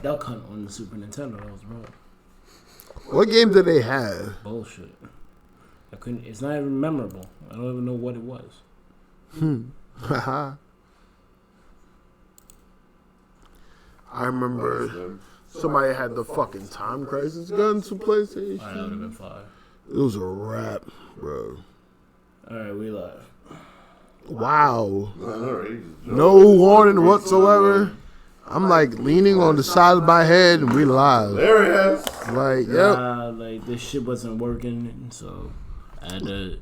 Duck Hunt on the Super Nintendo. That was wrong. What game did they have? Bullshit. It's not even memorable. I don't even know what it was. Haha. I remember somebody had the fucking Time Crisis guns for PlayStation. That would have been fire. It was a wrap, bro. Alright, we live. Wow. No warning whatsoever. I'm like leaning on the side of my head and we live. There he is. Like, yep. Like this shit wasn't working, so I had to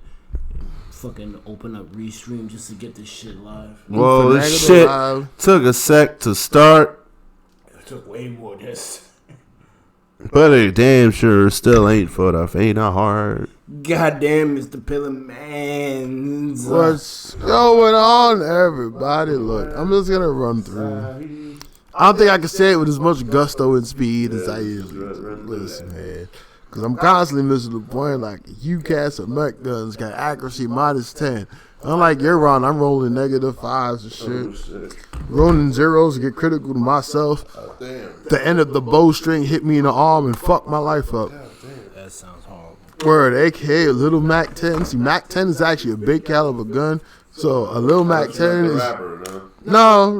fucking open up Restream just to get this shit live. Well, this shit took a sec to start. It took way more than this. But it damn sure still ain't for the faint of heart. Goddamn, Mr. DaPillaManz. What's going on, everybody? Look, I'm just gonna run through. I don't think I can say it with as much gusto and speed as I usually do. Listen, man. Because I'm constantly missing the point. Like, UCAS or mech guns got accuracy -10. Unlike Jeroen, I'm rolling -5s and shit. Rolling zeros to get critical to myself. The end of the bowstring hit me in the arm and fucked my life up. That sounds horrible. Word, aka a little Mac 10. See, Mac 10 is actually a big caliber gun. So a little Mac 10 is... No.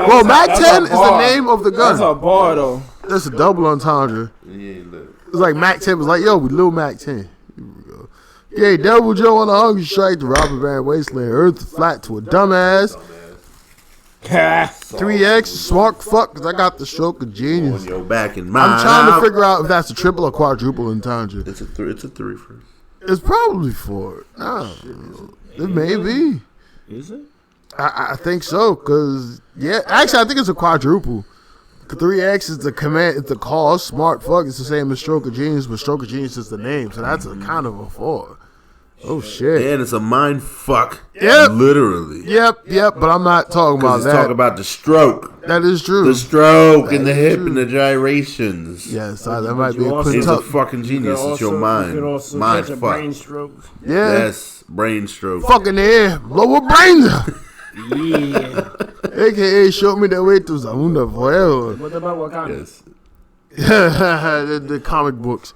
Well, Mac 10 is the name of the gun. That's a bar, though. That's a double entendre. It's like Mac 10 was like, yo, we little Mac 10. Here we go. Yeah, Devil Joe on a Hunger Strike, the Robber Baron Wasteland, Earth flat to a dumbass. 3X, smart fuck, because I got the stroke of genius. On your back and I'm trying to figure out if that's a triple or quadruple entendre. It's a three for. It's probably 4. I don't know. It may be. Is it? I think so, because, yeah, actually, I think it's a quadruple. 3X is the command, it's the call. Smart fuck, it's the same as Stroke of Genius, but Stroke of Genius is the name, so that's a kind of a 4. Oh, shit. And it's a mind fuck. Yep. Literally. Yep, but I'm not talking about that. Talk about the stroke. That is true. The stroke and the hip and the gyrations. Yes, that might be a He's a quintuple. fucking genius. It's your mind. Mind fuck. Brain stroke. Yeah. Yes, brain stroke. Fucking air. Blow a brains up. Yeah. AKA show me the way to Zamunda forever. What about Wakanda? Yes. the comic books.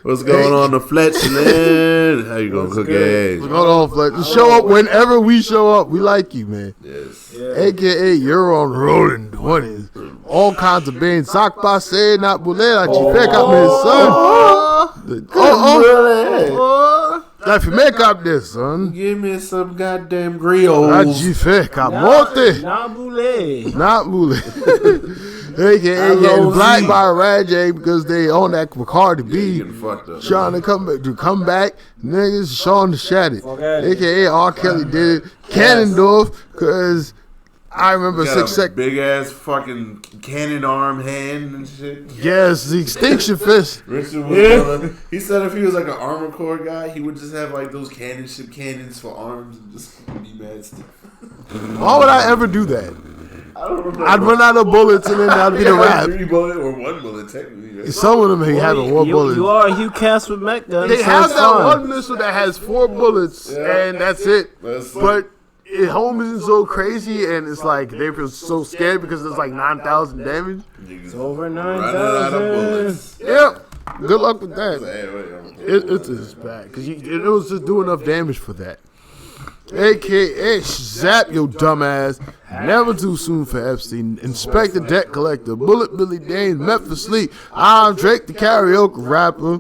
What's going on the Fletchland? How you gonna cook eggs? What's going on, Fletch? Show up whenever we show up. We like you, man. Yes. Yeah. AKA you're on rolling 20s. All kinds of beans. Sock passe, not boulé, tu fais comme mes son. If you make up this, son. Give me some goddamn griots. Tu fais camote. Not boulé. Not boulé. AKA getting black by Raj because they own that with Cardi B. Trying to come back. Niggas Sean the Shattered. AKA R. Kelly did it. Cannondorf, because I remember 6 seconds. Big ass fucking cannon arm hand and shit. Yes, the extinction fist. Richard was he said if he was like an Armor Corps guy, he would just have like those cannons for arms and just be mad stiff. Why would I ever do that? I don't remember. I'd run out of bullets and then that'd be the rap. 3 bullet or 1 bullet technically. Right? Some of them having 1 bullet. You are a Hugh Cast with mech guns. They so have it's that fine. one missile that has 4 bullets and that's it. But it home isn't so crazy and it's like they feel so scared because it's like 9,000 damage. It's over Running out of 9,000. bullets. Yep. Good luck with that. Hey, It's just bad because it was just do enough damage for that. AKA zap your dumbass. Never too soon for Epstein. Inspect the debt collector. Bullet Billy Dane. Memphis Sleep. I'm Drake the karaoke rapper.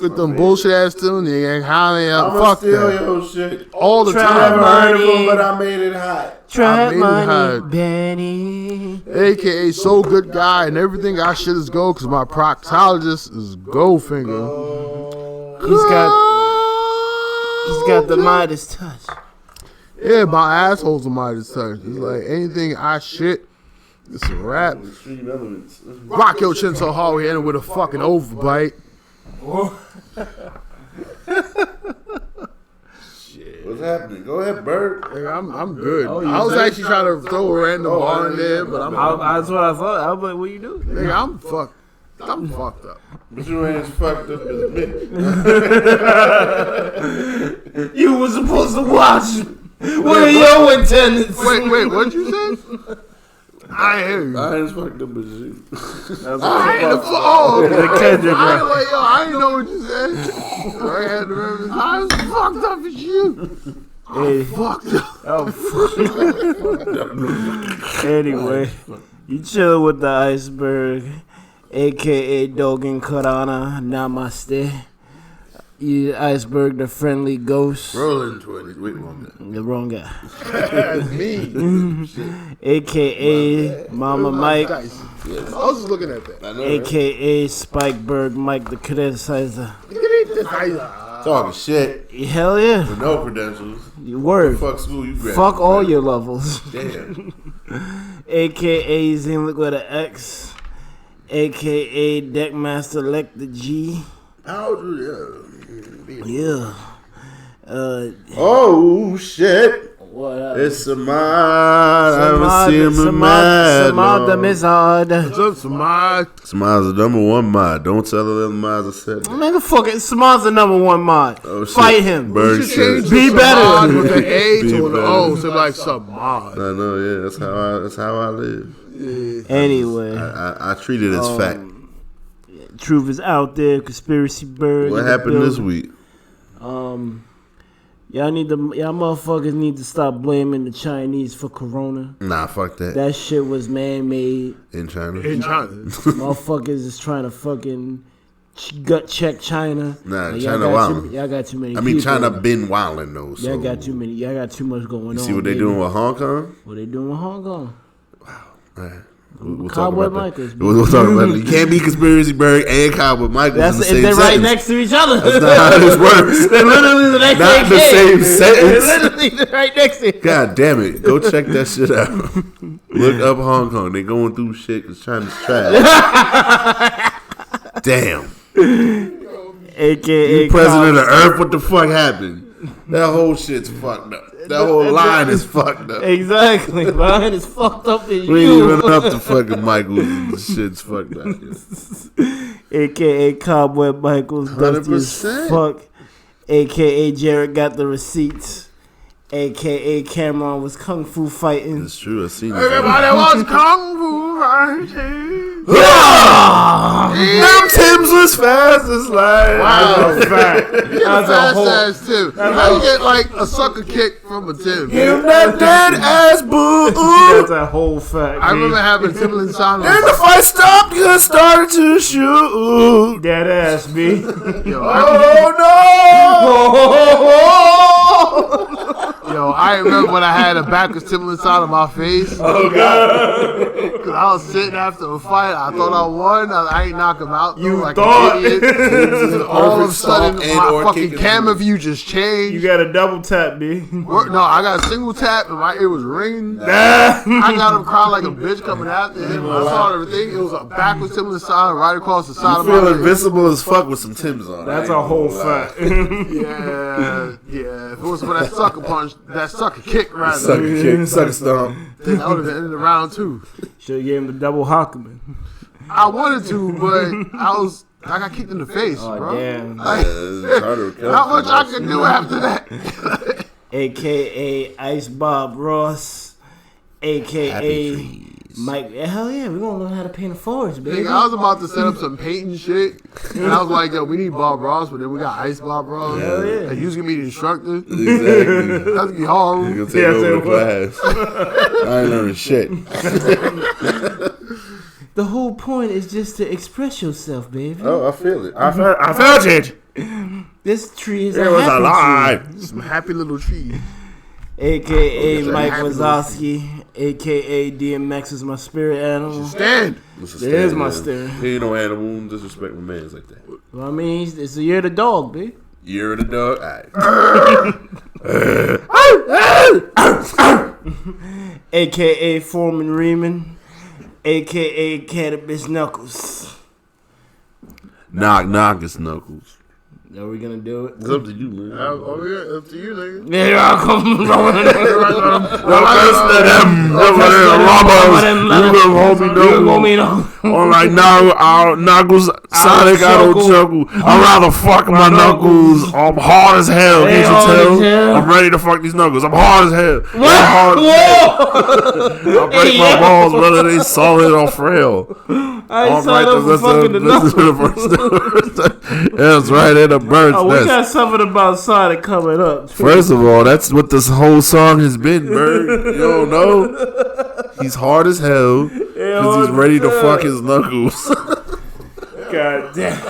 With them bullshit ass tunes. Fuck that. Your shit. All the Trap time. money. But I made it hot. Trap I made it money, hard. Benny. AKA so good guy and everything I shit is go because my proctologist is Goldfinger. He's got the Midas touch. Yeah, my asshole's a Midas touch. It's like anything I shit, it's a rap. Rock your chin so hard we end it with a fucking overbite. Shit. What's happening? Go ahead, Bert. I'm good. I was actually trying to throw a random bar in there, but That's what I thought. I was like, what you do? nigga, I'm fucked up. But you ain't as fucked up as me. You were supposed to watch. What are your intentions? Wait, what'd you say? I hear you. I ain't fucked up as you. I ain't the phone. I ain't know what you said. I had to remember. I was fucked up as you. Hey. Fucked up. Oh, anyway, you chill with the iceberg, aka Dogan Karana. Namaste. You iceberg, the friendly ghost. Rolling 20. Wait, wrong guy. The wrong guy. That's me. AKA Mama Mike. I was just looking at that. AKA Spikeberg Mike the criticizer. Talking shit. Hell yeah. With no credentials. Word. Fuck school, you graduated. Fuck all your levels. Damn. AKA Zinlick with an X. AKA Deckmaster Elect the G. How old you? Yeah. Oh shit. What It's Samad. I haven't seen him in mad. Samad the Mizard. What's up, Samad? Samad's the number one mod. Don't tell the other mods I said that. Man, fuck it. Samad's the number one mod. Oh, shit. Fight him. Bird You should shit. change Be the better. Samad with an A Be to an better. O, so like Samad. I know, yeah. That's how I live. Anyway. I treat it as fact. Truth is out there. Conspiracy bird. What happened this week? Y'all motherfuckers need to stop blaming the Chinese for corona. Nah, fuck that. That shit was man-made. In China? In China. Motherfuckers is trying to fucking gut check China. Nah, Like, China y'all wildin'. got too many I mean, people. China been wildin' though. So. Y'all got too many. Y'all got too much going on. You see what they baby. doing with Hong Kong? What they doing with Hong Kong? Alright. We'll talk Cowboy about Michaels, that. We'll talk about it. You can't be Conspiracy Bird and Cowboy Michaels That's in the if same they're right sentence. next to each other. That's not how this works. They're literally the next Not the same sentence. Literally right next to each God damn it. Go check that shit out. Look up Hong Kong. They going through shit because China's trash. Damn. AKA You president of Earth, what the fuck happened? That whole shit's fucked up. That whole line is fucked up. Exactly. Mine is fucked up as We ain't you. even up to fucking Michaels. The shit's fucked up. Yeah. AKA Cowboy Michaels. Dusty as 100%. fuck. AKA Jared got the receipts. AKA Cameron was kung fu fighting. It's true. I seen it. Everybody wants Kung Fu fighting. Them Timbs was fast as light. Wow. That's a Fast whole. ass Tim. How you get like a sucker kick from a Tim? Give that dead ass boo. That's a whole fact. I remember having Timberland sound And the fight stopped because started to shoot. Dead ass, B. Yo, I remember when I had a backwards Timberland sign on my face. Oh God! Cause I was sitting after a fight. I thought I won. I ain't knock him out. Though, You like thought. an idiot. And all of a sudden, Perfect my stomp and fucking or camera kicking. view just changed. You got a double tap, B. No, I got a single tap and my ear was ringing. I got him crying like a bitch coming after him. I saw everything. It was a backwards Timberland sign right across the side You of my feel face. invincible as fuck with some Timbs on. That's a whole fact. Yeah. If it was for that sucker punch, that sucker kick rather, Sucker kick, sucker stomp. then that would have ended the round too. Should have gave him the double Hockman. I wanted to, but I got kicked in the face, Oh, bro. damn. Like, It's harder to not much I could do after that. AKA Ice Bob Ross. AKA Mike. Hell yeah, we gonna learn how to paint a forest, baby. Nigga, I was about to set up some painting shit, and I was like, yo, we need Bob Ross, but then we got Ice Bob Ross. Hell yeah. And you was gonna be the instructor. Exactly. That's gonna be horrible. You gonna take over the class. I ain't learning shit. The whole point is just to express yourself, baby. Oh, I feel it. I felt it. This tree is It a was happy alive. Some happy little trees. tree. AKA Mike happy little Wazowski. AKA DMX is my spirit animal. Stand. It is my steering. He ain't no animal. Disrespect my man's like that. Well, I mean, it's the year of the dog, baby. Year of the dog. Alright. AKA Foreman Reeman. AKA Cannabis Knuckles. Knock, knock, it's Knuckles. Are we gonna do it? It's up to you, man. Oh yeah, up to you, nigga. Yeah, I'll come. You gonna me no. All right, now our knuckles, Sonic, I don't chuckle. I'd rather fuck my knuckles. I'm hard as hell. Can't you tell? I'm ready to fuck these knuckles. I'm hard as hell. What? I'll break my balls, whether they solid or frail. I signed up for fucking the knuckles. That's right in the bird's nest. We got something about Sonic coming up. First of all, that's what this whole song has been, Bird. You don't know? He's hard as hell because he's ready to fuck his knuckles. God damn.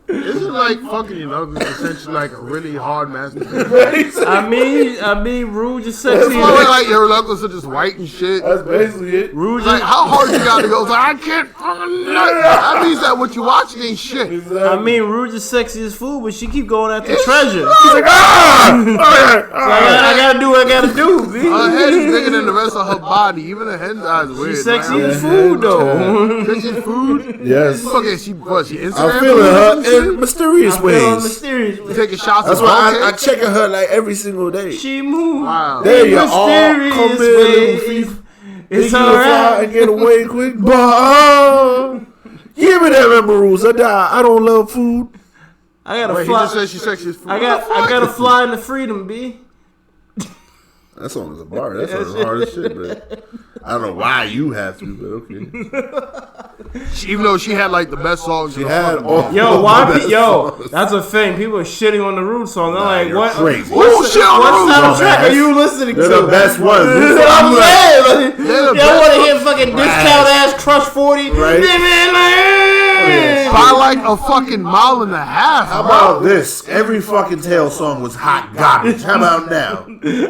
Isn't like fucking your knuckles essentially like a really hard masturbation? I mean, Rouge is It's sexy. like your knuckles are just white and shit. That's basically it. Rouge Like, how hard you gotta go? It's like, I can't fucking nut. That means that what you watching ain't shit. I mean, Rouge is sexy as food, but she keep going after treasure. She's like, I gotta do what I gotta do, B. her head is bigger than the rest of her body. Even her hen's eyes weird. She's sexy man. as food, though. Sexy as food? Yes. Fuck it, she Instagram? I'm feeling her in mysterious ways. Mysterious. Taking shots That's of why okay. I check her like every single day. She moved. Wow. There you are. Come Mysterious in, little ways. thief. It's Think you will fly alright. and get away quick, but give me that remember rules. I die. I don't love food. I gotta Wait, he fly. just said she's sexy as food. I gotta fly into freedom, B. That song is a bar. That song is hard as shit, man. I don't know why you have to, but okay. Even though she had like the best songs. She had all Yo, the why? best Yo, songs. that's a thing. People are shitting on the Rouge song. They're like, you're what? crazy. What's shit on the Rouge song, soundtrack man. are you listening They're to? the best ones. That's what I'm saying. Like, They're the y'all want to best hear fucking discount ass Crush 40? Right. By like a fucking mile and a half. How about this? Every fucking Tail song was hot garbage. How about now?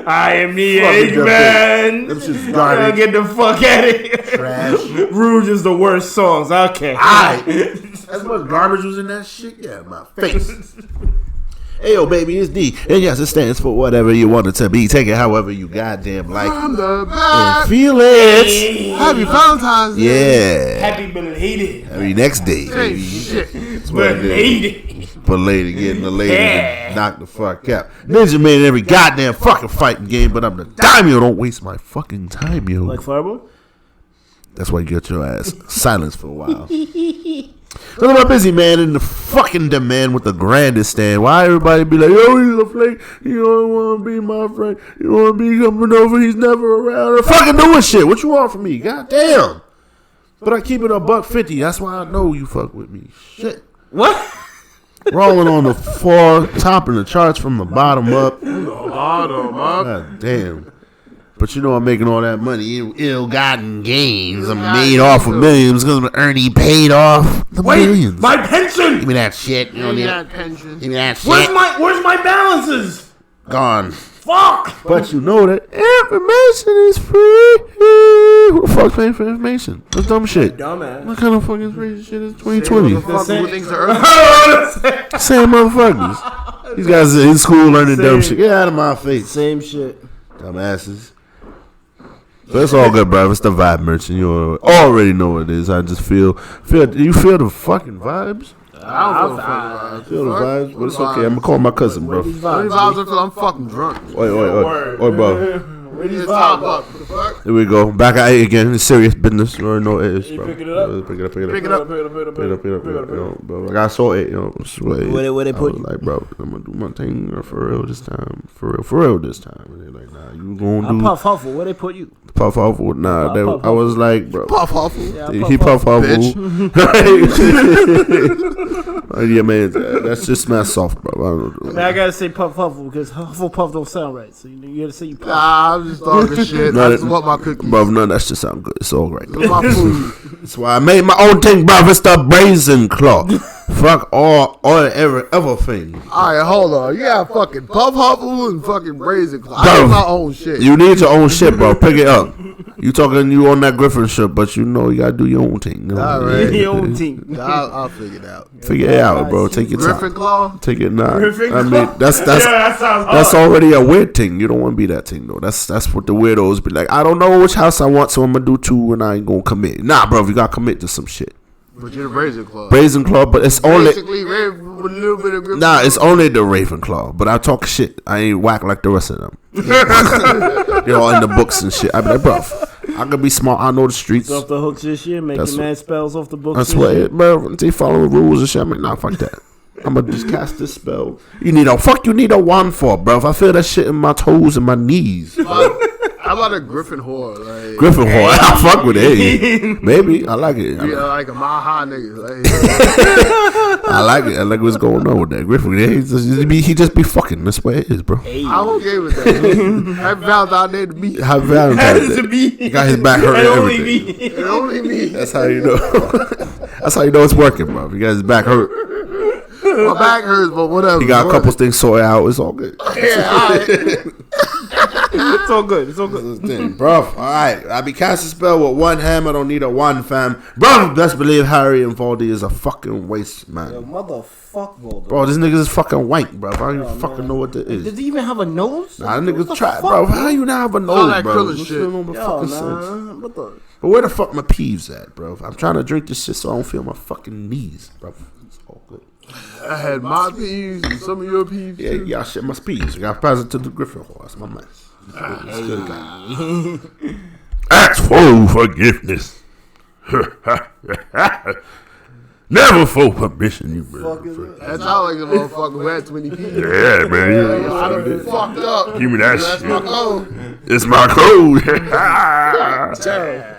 I am the Fucking age them man. Them shit's Y'all garbage. get the fuck out of here. Trash. Rouge is the worst songs. Okay. As much garbage was in that shit? Yeah, my face. Ayo, baby, it's D. And yes, it stands for whatever you want it to be. Take it however you goddamn like. I'm the And best. feel it. Happy Valentine's Day. Yeah. Happy belated. Every next day, Hey, baby. shit. That's what it is. Belated. But lady getting the lady Yeah. to knock the fuck out. Ninja man in every goddamn fucking fighting game, but I'm the daimyo. Don't waste my fucking time, yo. Like Fireball? That's why you get your ass silence for a while. Look at my busy man in the fucking demand with the grandest stand. Why everybody be like, yo, he's a flake. You don't want to be my friend. You want to be coming over. He's never around. I'm fucking doing shit. What you want from me? God damn. But I keep it $150. That's why I know you fuck with me. Shit. What? Rolling on the floor, topping the charts from the bottom up. Bottom up. God damn. But you know I'm making all that money. Ill-gotten gains. I'm made off of millions because Ernie paid off the millions. My pension! Give me that shit. You don't need that it. pension. Give me that shit. Where's my balances? Gone. Fuck! But you know that information is free. Who the fuck's paying for information? That's dumb shit. Dumbass. What kind of fucking free shit is 2020? Fuck who thinks the earth. Same motherfuckers. These guys are in school learning dumb shit. Get out of my face. Same shit. Dumbasses. But it's all good, bro. It's the vibe merchant. You already know what it is. I just feel. You feel the fucking vibes? I don't feel Feel the vibes? But it's okay. I'm gonna call my cousin, bro. the vibes. I'm fucking drunk. Oi, bro. It's top up. The fuck? Here we go. Back at it again. It's serious business. Or no, it is, bro. picking it up? Pick it up. Pick it up. Bro. I got saw it, Where they put I was like, bro, I'm gonna do my thing for real this time. For real this time. And they're like, nah, you gonna do Puff Huffle, where they put you? Puff Huffle. Nah, Puff I was like, bro. Puff Huffle. Yeah, He Puff Bitch. Huffle. Yeah, man, that's just my soft, bro. I don't know. Man, I gotta say Puff Huffle because Hufflepuff don't sound right. So you gotta say you Puff. Nah, I'm just talking shit. No, That's that- what my cookies. Bro, none of that shit sound good. It's all right. It's my food. That's why I made my own thing, bro. It's the brazen claw. Fuck all every thing. Alright, hold on. You got fucking Puff Huffle and fucking Brazen Claw. I Bro, got my own shit. You need your own shit, bro. Pick it up. You on that Griffin shit, but you know you gotta do your own thing. You know? All right. Your own team. I'll figure it out. Figure it out, bro. Take your Griffin time. Claw? Take it now. Griffin I mean, Claw? that's Yeah, that sounds hard. that's already a weird thing. You don't want to be that thing though. That's what the weirdos be like. I don't know which house I want, so I'm gonna do two, and I ain't gonna commit. Nah, bro, you gotta commit to some shit. But you're the Ravenclaw. Ravenclaw, but it's only Basically, with a little bit of nah. It's only the Ravenclaw. But I talk shit. I ain't whack like the rest of them. They're all in the books and shit. I be like, bro, I could be smart. I know the streets. Off the hooks this year, making mad spells off the books. I swear, bro. They follow the rules and shit. I'm like, nah, fuck that. I'm gonna just cast this spell. You need a wand for, bro. If I feel that shit in my toes and my knees. How about a Griffin whore? Like, Griffin whore, I fuck with it. Maybe I like it. Yeah, like a mile high nigga. Like, I like it. I like what's going on with that Griffin. He just be fucking. That's what it is, bro. I'm okay with that. Happy Valentine's Day to me. Happy Valentine's Day. He got his back hurt and everything. It only me. That's how you know. That's how you know it's working, bro. He got his back hurt. My back hurts, but whatever. He got a couple things sorted out. It's all good. Yeah, all right. It's all good. It's all good. Bro, alright. I be casting spell with one ham. I don't need a one, fam. Bro, best believe Harry and Valdi is a fucking waste, man. Yo, motherfuck, Voldemort. Bro, this nigga is fucking wank, bro. I don't even fucking know what that is. Does he even have a nose? Nah, niggas try, bro. How you not have a nose, that bro? Krillin What's shit. going on with Yo, fucking nah, sense? what the? But where the fuck my peeves at, bro? I'm trying to drink this shit so I don't feel my fucking knees, bro. It's all good. I had my peeves and some of your peeves. Yeah, too. y'all shit my peeves. I got present to the Griffin horse. My man. Ask for forgiveness. Never for permission, you brother. That sound like a motherfucker who had 20 peeves. Yeah, man. I done fucked up. Give me that That's shit. my code. It's my code.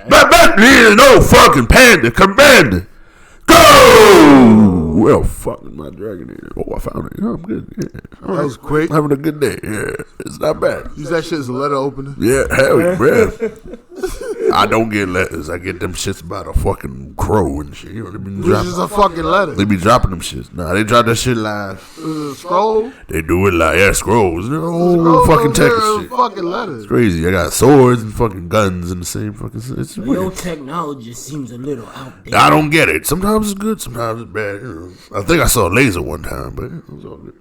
But back there, no fucking panda commander. Go! Well, fucking my dragon in. Oh, I found it. Oh, I'm good. Yeah. All That was quick. Having a good day. Yeah, it's not bad. Use that shit as a letter opener. Yeah, hell yeah, bro. I don't get letters. I get them shits about a fucking crow and shit. You know, they be Which is a fucking letter. They be dropping them shits. Nah, they drop that shit live. A scroll. They do it live. Yeah, scrolls. Oh, fucking text shit. Fucking letters. It's crazy. I got swords and fucking guns in the same fucking. It's Your weird. technology seems a little outdated. I don't get it. Sometimes it's good. Sometimes it's bad. You know. I think I saw a laser one time, but it was all good.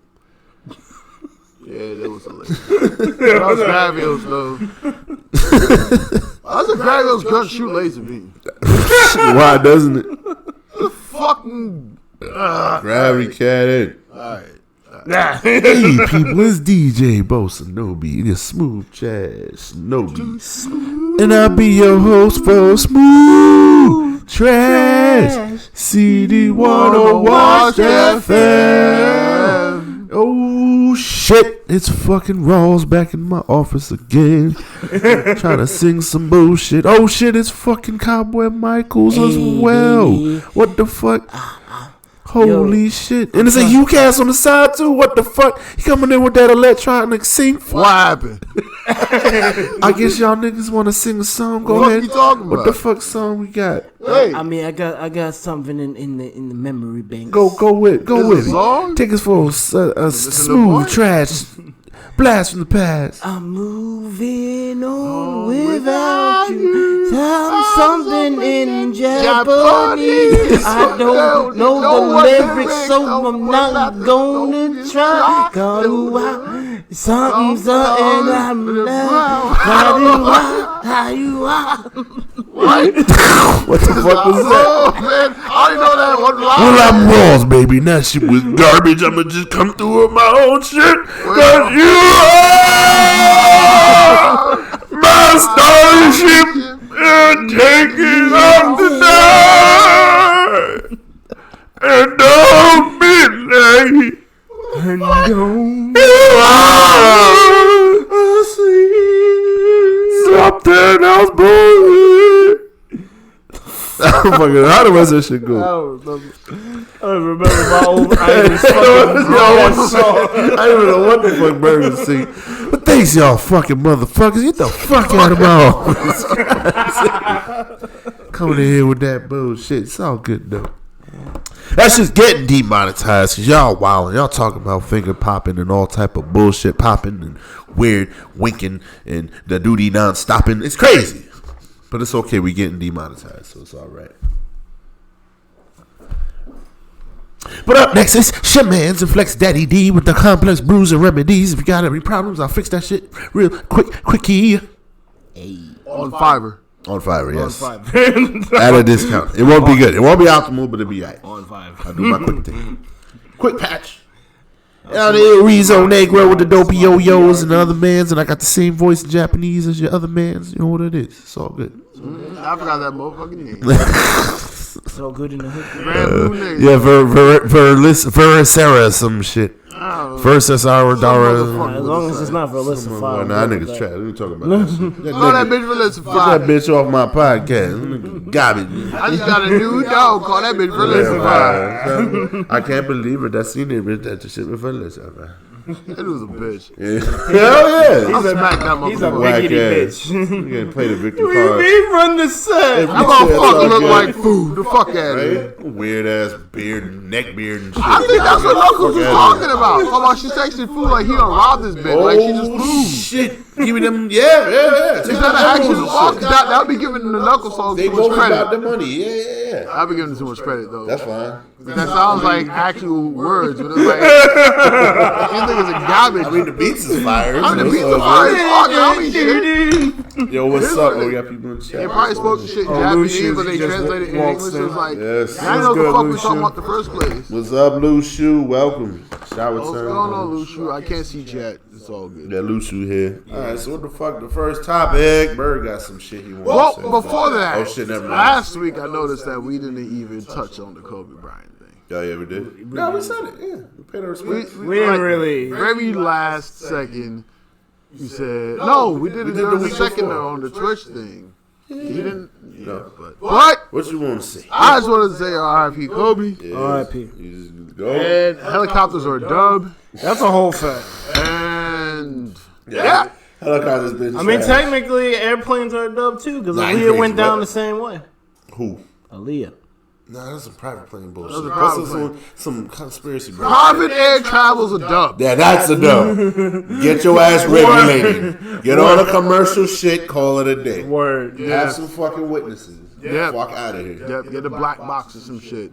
Yeah, that was a letter. That was Gravios though. How's a Gravios gun shoot laser beam? Why doesn't it? Fucking. Gravity cat in. Alright. Hey people, it's DJ Bosanobi in your smooth jazz Shinobi. And I'll be your host for Smooth Trash CD 101 FM. Oh shit, it's fucking Rawls back in my office again. Trying to sing some bullshit. Oh shit, it's fucking Cowboy Michaels as well. What the fuck? Holy shit. And it's a UCast on the side too. What the fuck? He coming in with that electronic sync. What happened? I guess y'all niggas want to sing a song. Go What ahead. you talking What about? the fuck song we got? Hey, I mean, I got something in the memory bank. Go with This it. a song? Take us for a smooth trash blast from the past. I'm moving on without you. Something in Japanese. I don't know the lyrics, so I'm not gonna try. Something, I'm not. How you are? what? What the fuck was that? Oh man, I already know that one line. Well, I'm Rawls, baby. And that shit was garbage. I'ma just come through with my own shit. Cause you are my starship and take it off tonight. And don't be late. And don't Something else, boy. How the rest of that shit go? I don't remember my old Irish I don't even know what the fuck Burgers sing. But thanks y'all fucking motherfuckers. Get the fuck out of my office. Coming in here with that bullshit. It's all good though. That's just getting demonetized because y'all wilding. Y'all talking about finger popping and all type of bullshit popping and weird winking and the duty non-stopping. It's crazy. But it's okay. We getting demonetized, so it's all right. But up next is Shaman's and Flex Daddy D with the complex brews and remedies. If you got any problems, I'll fix that shit real quickie. On Fiverr. On Fiverr, yes. On Fiverr. At a discount. It won't be good. It won't be optimal, but it'll be alright. On Fiverr. I'll do my quick thing. Quick patch. Out there, Rezo Negro with the dopey yo-yos and the other mans, and I got the same voice in Japanese as your other mans. You know what it is. It's all good. I forgot that motherfucking name. So good in the hood. Yeah, Versera, some shit. Versus our Dara. As long as it's not for Alyssa Fire. Nah, that nigga's trash. Let me talk about that shit. That bitch for Alyssa Get Fire. that bitch off my podcast. Garbage. I just got a new dog. Call that bitch for Alyssa Fire. I can't believe it. That's seen it, bitch. That shit with Alyssa Fire. That was a bitch. Yeah. Hell yeah. I'll smack that motherfucker. He's a Whack biggity ass. bitch. You gotta play the victim We card. run the set. That motherfucker look like food. The fuck out of here. Right? Weird ass beard, neck beard and shit. I think that's what Knuckles was talking about. Talking about she texted food like he done robbed this bitch. Like she just moved. Shit. Give me them. Yeah. Is that an actual fuck? That would be giving the Knuckles song They too much both about the credit. money. Yeah. I'll be giving them too much credit though. That's fine. That sounds like actual words, but it's like you think it's a garbage. I mean, the beats is fire. I mean, the beats are fire as fuck. I mean, shit. Yo, what's up? Oh, we got people in the They chat. probably spoke the shit in Japanese, but they translated it in English. So it's like, Yes. I know the fuck we talking about the first place. What's up, Lou Shoe? Welcome. Shower What's time. going on, Luciu? I can't see chat. It's all good. Yeah, Lou Shoe here. All right, so what the fuck? The first topic. Bird got some shit he wants Well, to say. before that, Oh shit, never mind. last week I noticed that we didn't even touch on the Kobe Bryant thing. Y'all ever did? No, we said it. Yeah, we paid our respects. We didn't really. Very last second, you said no. We did it during the second on the Twitch thing. You didn't. No. But What you want to say? I just wanted to say R.I.P. Kobe. Yeah. R.I.P. You just go. And helicopters are a dub. That's a whole fact. And yeah. Helicopter's been I mean, trash. technically, airplanes are a dub too, because Nah, Aaliyah went what? down the same way. Who? Aaliyah. Nah, that's some private plane bullshit. That's a private That's some conspiracy bullshit. Private air travel's a dub. Yeah, that's a dub. Get your ass regulated. Get on a commercial shit, call it a day. Word. Have some fucking witnesses. Yeah. Fuck out of here. Yep, get a black box or some shit.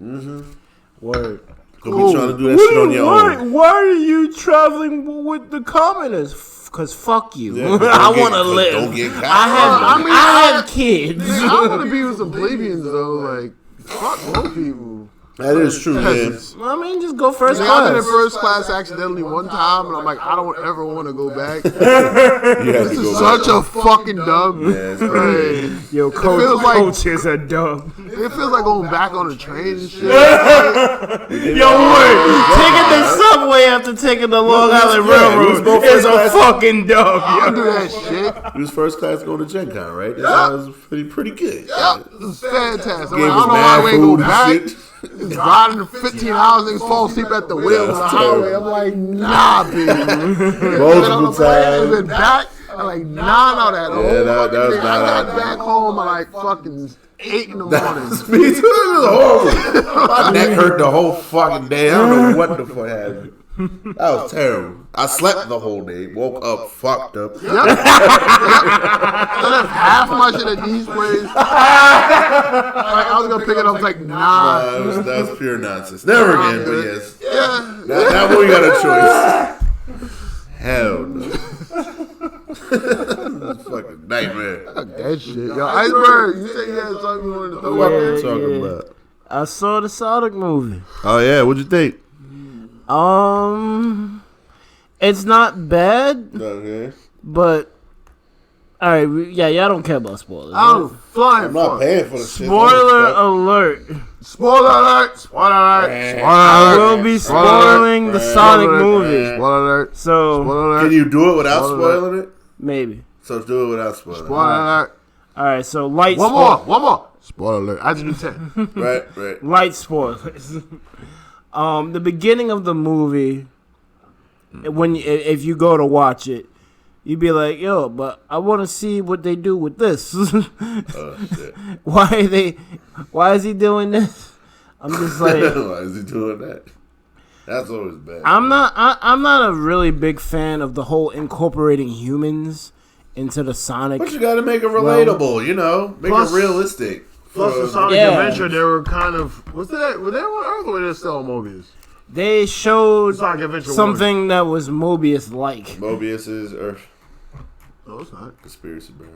Word. Don't be trying to do that shit on your own. Why are you traveling with the communists? Because fuck you. Yeah, but I don't want to get- live. don't get caught. I have kids. I want to be with some plebeians though. Like, fuck most people. That is true, man. Peasants. I mean, just go first I've been in class. first class accidentally one time, and I'm like, I don't ever want to go back. You have This to is go back. such a fucking dub. Yeah, it's crazy. Like, Yo, feels like- coach is a dub. it feels like going back on a train and shit. Yo, word. Taking the subway after taking the Long Island yeah, we was Railroad both is a first class. fucking dub. I don't Yo. do that shit. You was first class going to Gen Con, right? That was pretty good. Yep, it was fantastic. I'm Gave like, I us don't know why we mad ain't go food back. and shit. Riding 15 hours, niggas fall asleep at the wheel of the that's highway. terrible. I'm like, nah, dude. Multiple times. Been back. I'm like, nah, that. Yeah, that was I not got back home at like fucking 8 in the morning. Me too. It was horrible. My neck hurt the whole fucking day. I don't know what the fuck happened. That was terrible. I slept the whole day. Woke up fucked up. Yep. I left half my shit at these places. Like, I was gonna pick it up. I was like, nah. That was pure nonsense. Never again, but yes. Yeah. Now we got a choice. Hell no. Fucking nightmare. Fuck that shit. Yo, Iceberg, you said you had something you wanted to throw What out are there? you talking about? I saw the Sonic movie. Oh yeah, what'd you think? It's not bad, Okay. but all right, y'all don't care about spoilers. I'm flying I'm not for it. paying for the shit. Spoiler alert! Spoiler alert! Spoiler alert! Spoiler I alert! will be spoiling the Sonic Spoiler alert. movie, Spoiler alert! so Spoiler alert! Can you do it without Spoiler spoiling it? maybe. So do it without spoiling Spoiler alert! All right, so light One more! Spoiler alert! I just do 10. it. Right. light spoilers. The beginning of the movie, if you go to watch it, you'd be like, yo, but I want to see what they do with this. Oh shit. Why is he doing this? I'm just like, Why is he doing that? That's always bad. I'm not a really big fan of the whole incorporating humans into the Sonic. But you gotta make it relatable, you know? Make Plus- it realistic. Plus the Sonic Yeah. Adventure, they were kind of... Were they on Earth or were they still on Mobius? They showed Sonic Adventure something that was Mobius-like. Mobius is Earth No, it's not. conspiracy, bro.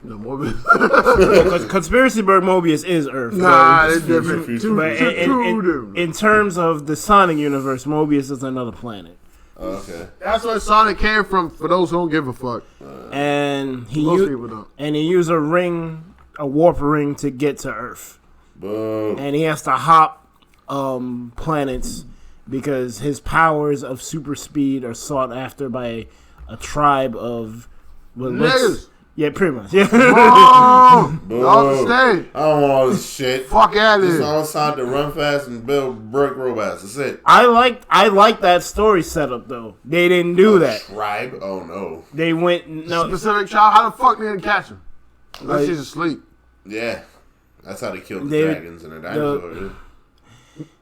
No, Morbius. Because Conspiracyberg Mobius is Earth. Nah, it's different. But in terms of the Sonic universe, Mobius is another planet. Okay. That's where Sonic came from. For those who don't give a fuck, And he most people don't. And he used a warp ring to get to Earth. Boom. And he has to hop planets because his powers of super speed are sought after by a tribe of niggas. Yeah, pretty much. Yeah. Oh, y'all stay. I don't want all this shit. Fuck out of Just here. on side to run fast and build brick robots. That's it. I like that story setup though. They didn't do that. Tribe? Oh no. They went Specific child. How the fuck did they catch him? Unless he's asleep. Yeah. That's how they killed the dragons and the dinosaurs.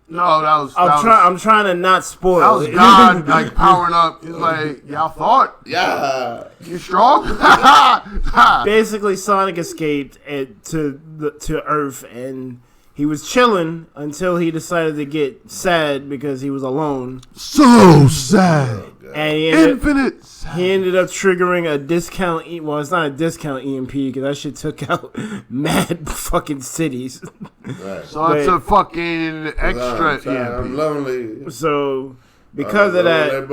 No, that was. I'm trying to not spoil. That was God like powering up. He's like, y'all thought? Yeah. You strong? Basically, Sonic escaped to Earth, and he was chilling until he decided to get sad because he was alone. So sad. And he ended up triggering a discount. Well, it's not a discount EMP because that shit took out mad fucking cities. Right. So it's a fucking extra EMP. I'm lonely. So because of that,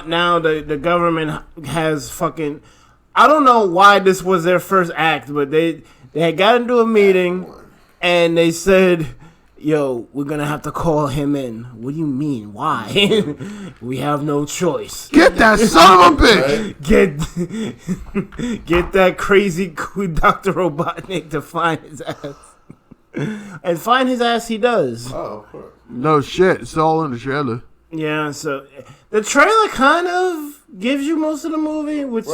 now the government has fucking. I don't know why this was their first act, but they had got into a meeting and they said, yo, we're going to have to call him in. What do you mean? Why? We have no choice. Get that son of a bitch. Get that crazy Dr. Robotnik to find his ass. And find his ass he does. Oh, of course. No shit. It's all in the trailer. Yeah, so the trailer kind of gives you most of the movie, which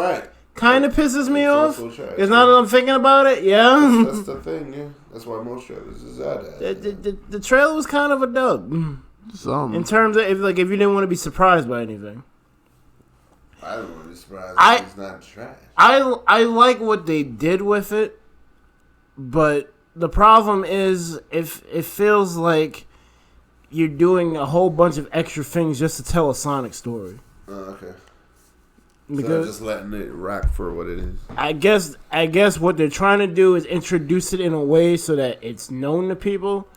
kind of pisses me off. Because now that I'm thinking about it, yeah. That's the thing, yeah. That's why most trailers is that. The trailer was kind of a dub. In terms of if you didn't want to be surprised by anything. I don't want to be surprised if it's not trash. I like what they did with it, but the problem is if it feels like you're doing a whole bunch of extra things just to tell a Sonic story. Oh, okay. Because just letting it rock for what it is. I guess what they're trying to do is introduce it in a way so that it's known to people,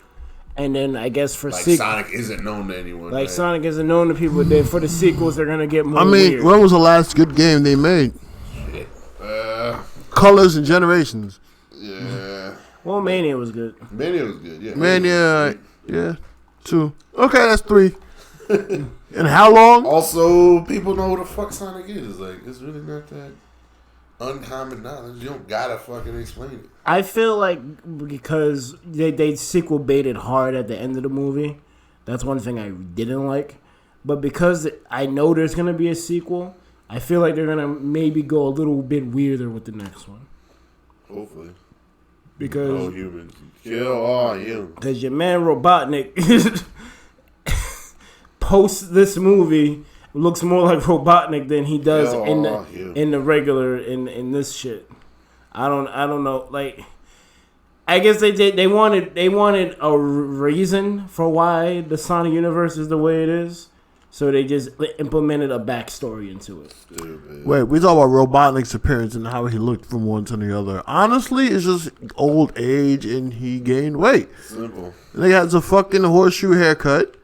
and then I guess for Sonic isn't known to anyone. Like Sonic isn't known to people. Then for the sequels, they're gonna get more. Weird. When was the last good game they made? Shit. Colors and Generations. Yeah. Well, Mania was good. Mania was good. Yeah. Mania. Yeah. 2. Okay, that's 3. And how long? Also, people know who the fuck Sonic is. Like, it's really not that uncommon knowledge. You don't gotta fucking explain it. I feel like because they sequel baited hard at the end of the movie. That's one thing I didn't like. But because I know there's gonna be a sequel, I feel like they're gonna maybe go a little bit weirder with the next one. Hopefully. Because no humans. Kill all humans. Because your man Robotnik post this movie looks more like Robotnik than he does in the regular in this shit. I don't know. Like, I guess they wanted a reason for why the Sonic universe is the way it is, so they just implemented a backstory into it. Stupid. Wait, we talk about Robotnik's appearance and how he looked from one to the other. Honestly, it's just old age and he gained weight. Simple. He has a fucking horseshoe haircut.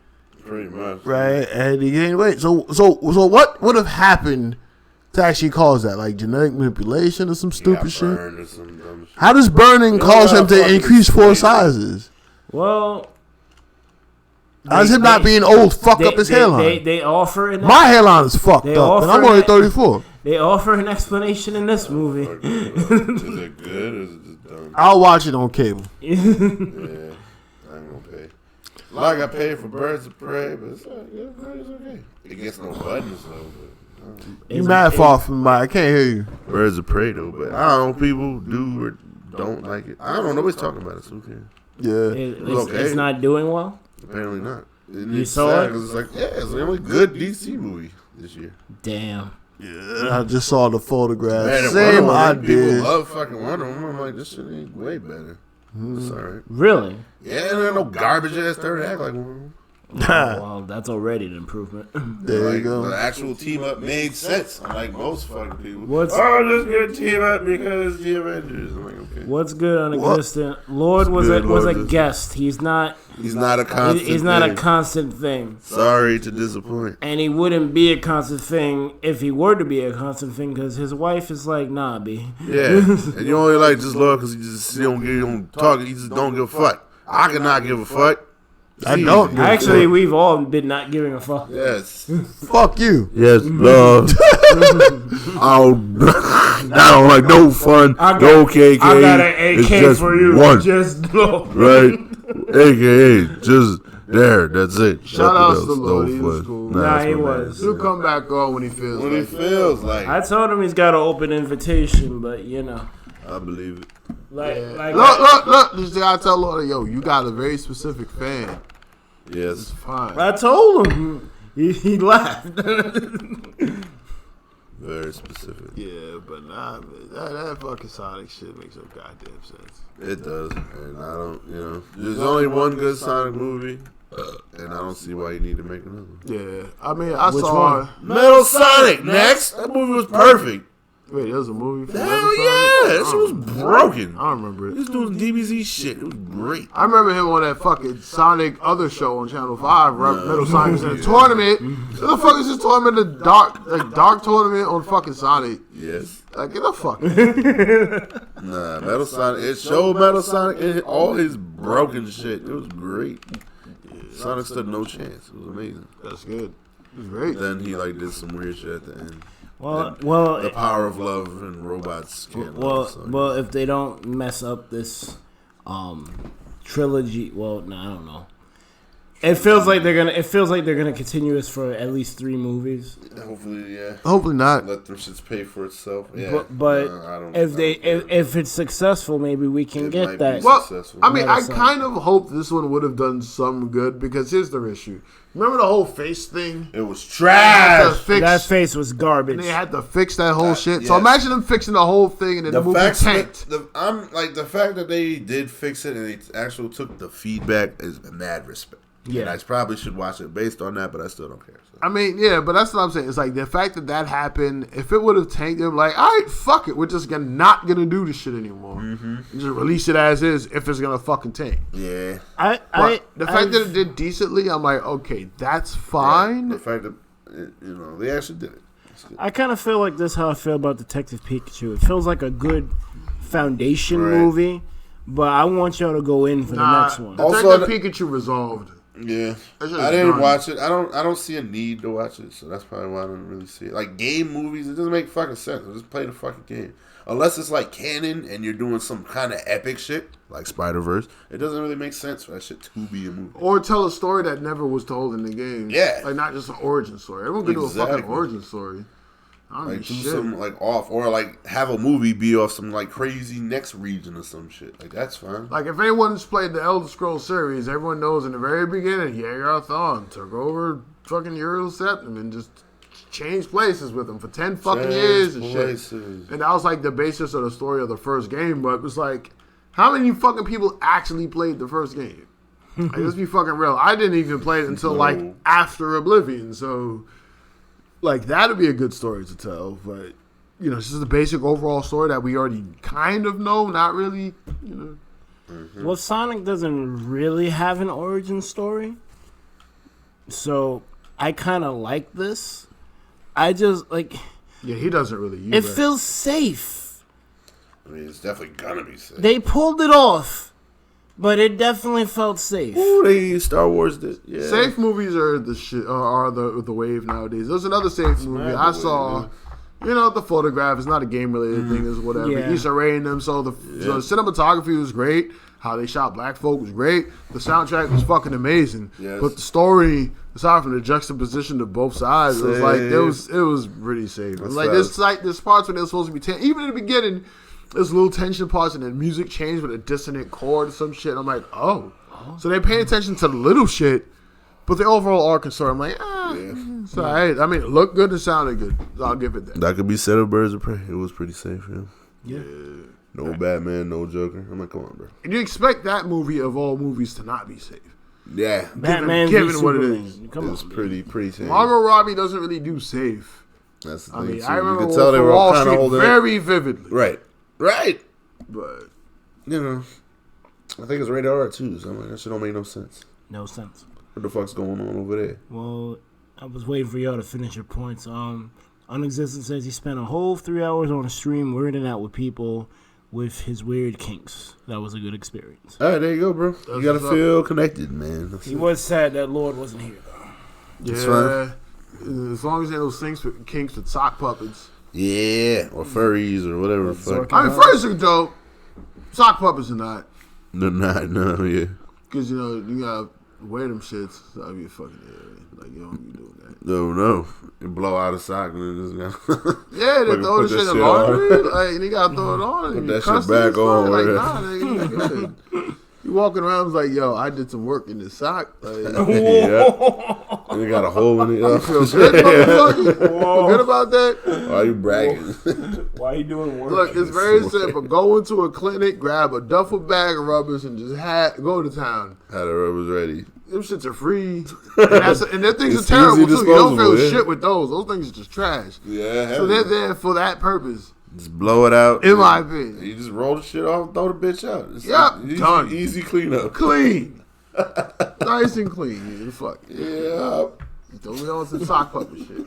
Pretty much. Right, and he gained weight. So what would have happened to actually cause that? Like genetic manipulation or some stupid shit? Or some dumb shit? How does burning cause him to increase 4 sizes? Well, how's him not being old fuck up his hairline? They offer my hairline is fucked up, and I'm only 34. They offer an explanation in this movie. Is it good or is it just dumb? I'll watch it on cable. Yeah, I ain't gonna pay. Like I paid for Birds of Prey, but it's like, yeah, it's okay. It gets no buttons though. But, you mad far from my? I can't hear you. Birds of Prey though, but I don't know. People do or don't like it. I don't know. Nobody's talking about it, so who cares? Yeah, it's not doing well. Apparently not. You saw it? It's like, yeah, it's the only good DC movie this year. Damn. Yeah, I just saw the photograph. Man, Same idea. People love fucking Wonder Woman. I'm like, this shit ain't way better. It's alright. Really? Yeah, and there no garbage ass third act like Wonder Woman. Well, that's already an improvement. There you go. The actual team up made sense. Unlike most fucking people. What's just get team up because the Avengers. I'm like, okay. What's good on existent? Lord was a guest. He's not a constant. He's not a constant thing. Sorry to disappoint. And he wouldn't be a constant thing if he were to be a constant thing, because his wife is like, nah, B. Yeah, and you only like just Lord because he don't talk. He just don't give a fuck. I cannot give a fuck. I don't. Actually, we've all been not giving a fuck. Yes. Fuck you. Yes, love. I don't like no fun. No KK. I got an AK just for you. One. Just no. Right. AKA. Just there. That's it. Shout out to the Lord. He was cool. Nah, he was. He'll come back on when he feels like. I told him he's got an open invitation, but you know. I believe it. Look. Just gotta tell Lord, yo, you got a very specific fan. Yes. It's fine. I told him. He laughed. Very specific. Yeah, but nah, man, that fucking Sonic shit makes no goddamn sense. It does, and I don't. There's only one good Sonic movie, and I don't see why you need to make another. Yeah, I mean, I Which saw one? Metal Sonic. Next, that movie was perfect. Wait, there was a movie for Hell Metal Sonic? yeah, that shit was broken. I don't remember it. He was doing DBZ shit. It was great. I remember him on that fucking Sonic other show on Channel 5. Metal Sonic was in a tournament. What the fuck is this tournament? The dark tournament on fucking Sonic. Yes. Like, get the fuck. Nah, Metal Sonic. It showed Metal Sonic and all his broken shit. It was great. Sonic stood no chance. It was amazing. That's good. It was great. Then he did some weird shit at the end. Well, the power of love and robots. Well, if they don't mess up this trilogy, I don't know. It feels like they're gonna continue this for at least 3 movies. Hopefully, yeah. Hopefully not. Let them shits pay for itself. Yeah. But if it's successful, maybe we can get that. Well, I mean, I kind of hope this one would have done some good, because here's the issue. Remember the whole face thing? It was trash. That face was garbage. And they had to fix that whole shit. Yes. So imagine them fixing the whole thing and then the movie tanked. The fact that they did fix it and they actually took the feedback is mad respect. Yeah, and I probably should watch it based on that, but I still don't care. So. I mean, yeah, but that's what I'm saying. It's like the fact that happened. If it would have tanked them, like, all right, fuck it, we're just not gonna do this shit anymore. Mm-hmm. Just release it as is. If it's gonna fucking tank. Yeah. The fact that it did decently, I'm like, okay, that's fine. Yeah, the fact that they actually did it. I kind of feel like this is how I feel about Detective Pikachu. It feels like a good foundation movie, but I want y'all to go in for the next one. Detective Pikachu resolved. Yeah, I didn't watch it. I don't see a need to watch it, so that's probably why I don't really see it. Like game movies, it doesn't make fucking sense. Just play the fucking game. Unless it's like canon and you're doing some kind of epic shit, like Spider-Verse, it doesn't really make sense for that shit to be a movie. Or tell a story that never was told in the game. Yeah, like not just an origin story. Everyone can do a fucking origin story. Like do some like off, or like have a movie be off some like crazy next region or some shit. Like that's fine. Like if anyone's played the Elder Scrolls series, everyone knows in the very beginning, Yeager took over fucking Uriel Septim and just changed places with him for 10 fucking years and shit. And that was like the basis of the story of the first game. But it was like, how many fucking people actually played the first game? Like, let's be fucking real. I didn't even play it until like after Oblivion, so. Like, that'd be a good story to tell, but, it's just a basic overall story that we already kind of know, not really, Mm-hmm. Well, Sonic doesn't really have an origin story, so I kind of like this. I just, Yeah, he doesn't really use it. It feels safe. I mean, it's definitely gonna be safe. They pulled it off. But it definitely felt safe. Ooh, Star Wars did. Yeah. Safe movies are the shit. Are the wave nowadays. There's another safe movie I saw. The photograph is not a game related thing. Is whatever. Yeah. Issa Rae and them. So the cinematography was great. How they shot black folk was great. The soundtrack was fucking amazing. Yes. But the story, aside from the juxtaposition of both sides, it was like it was pretty safe. It was like this parts where they're supposed to be tense. Even in the beginning. There's little tension parts and then music changed with a dissonant chord or some shit. I'm like, oh. So they're paying attention to the little shit, but the overall arc and story, I'm like, So I mean, it looked good and sounded good. So I'll give it that. That could be said of Birds of Prey. It was pretty safe, yeah. No Batman, no Joker. I'm like, come on, bro. And you expect that movie of all movies to not be safe. Yeah. Batman given what it is. It's pretty tame. Margot Robbie doesn't really do safe. That's the thing, too. I remember you could tell they were Wall kind of Street holding very vividly. Right. But, you know, I think it's rated R too, so that shit don't make no sense. No sense. What the fuck's going on over there? Well, I was waiting for y'all to finish your points. Unexistent says he spent a whole 3 hours on a stream weirding out with people with his weird kinks. That was a good experience. All right, there you go, bro. You gotta feel connected, man. He was sad that Lord wasn't here, though. Yeah. As long as they don't kinks with sock puppets. Yeah, or furries or whatever the fuck. I mean, furries are dope. Sock puppets are not. They're not, no, yeah. Because, you know, you gotta wear them shits. So I'd be fucking, like, you don't be doing that. No. You blow out a sock and then just go. Yeah, they throw the shit in the laundry. Like, and you gotta throw it on. Put that shit back on. Like, nah, nigga, you walking around, it's like, yo, I did some work in this sock. Like, yeah. And you got a hole in it. You feel good, feel good about that? Why are you bragging? Why are you doing work? Look, it's very simple. Go into a clinic, grab a duffel bag of rubbers, and just go to town. Had the rubbers ready. Them shits are free. And them things are terrible, too. You don't feel shit with those. Those things are just trash. Yeah. So they're there for that purpose. Just blow it out. In my opinion. You just roll the shit off and throw the bitch out. It's done. Easy cleanup. Clean. Nice and clean. Fuck. Yeah. Throw me on some sock puppet shit.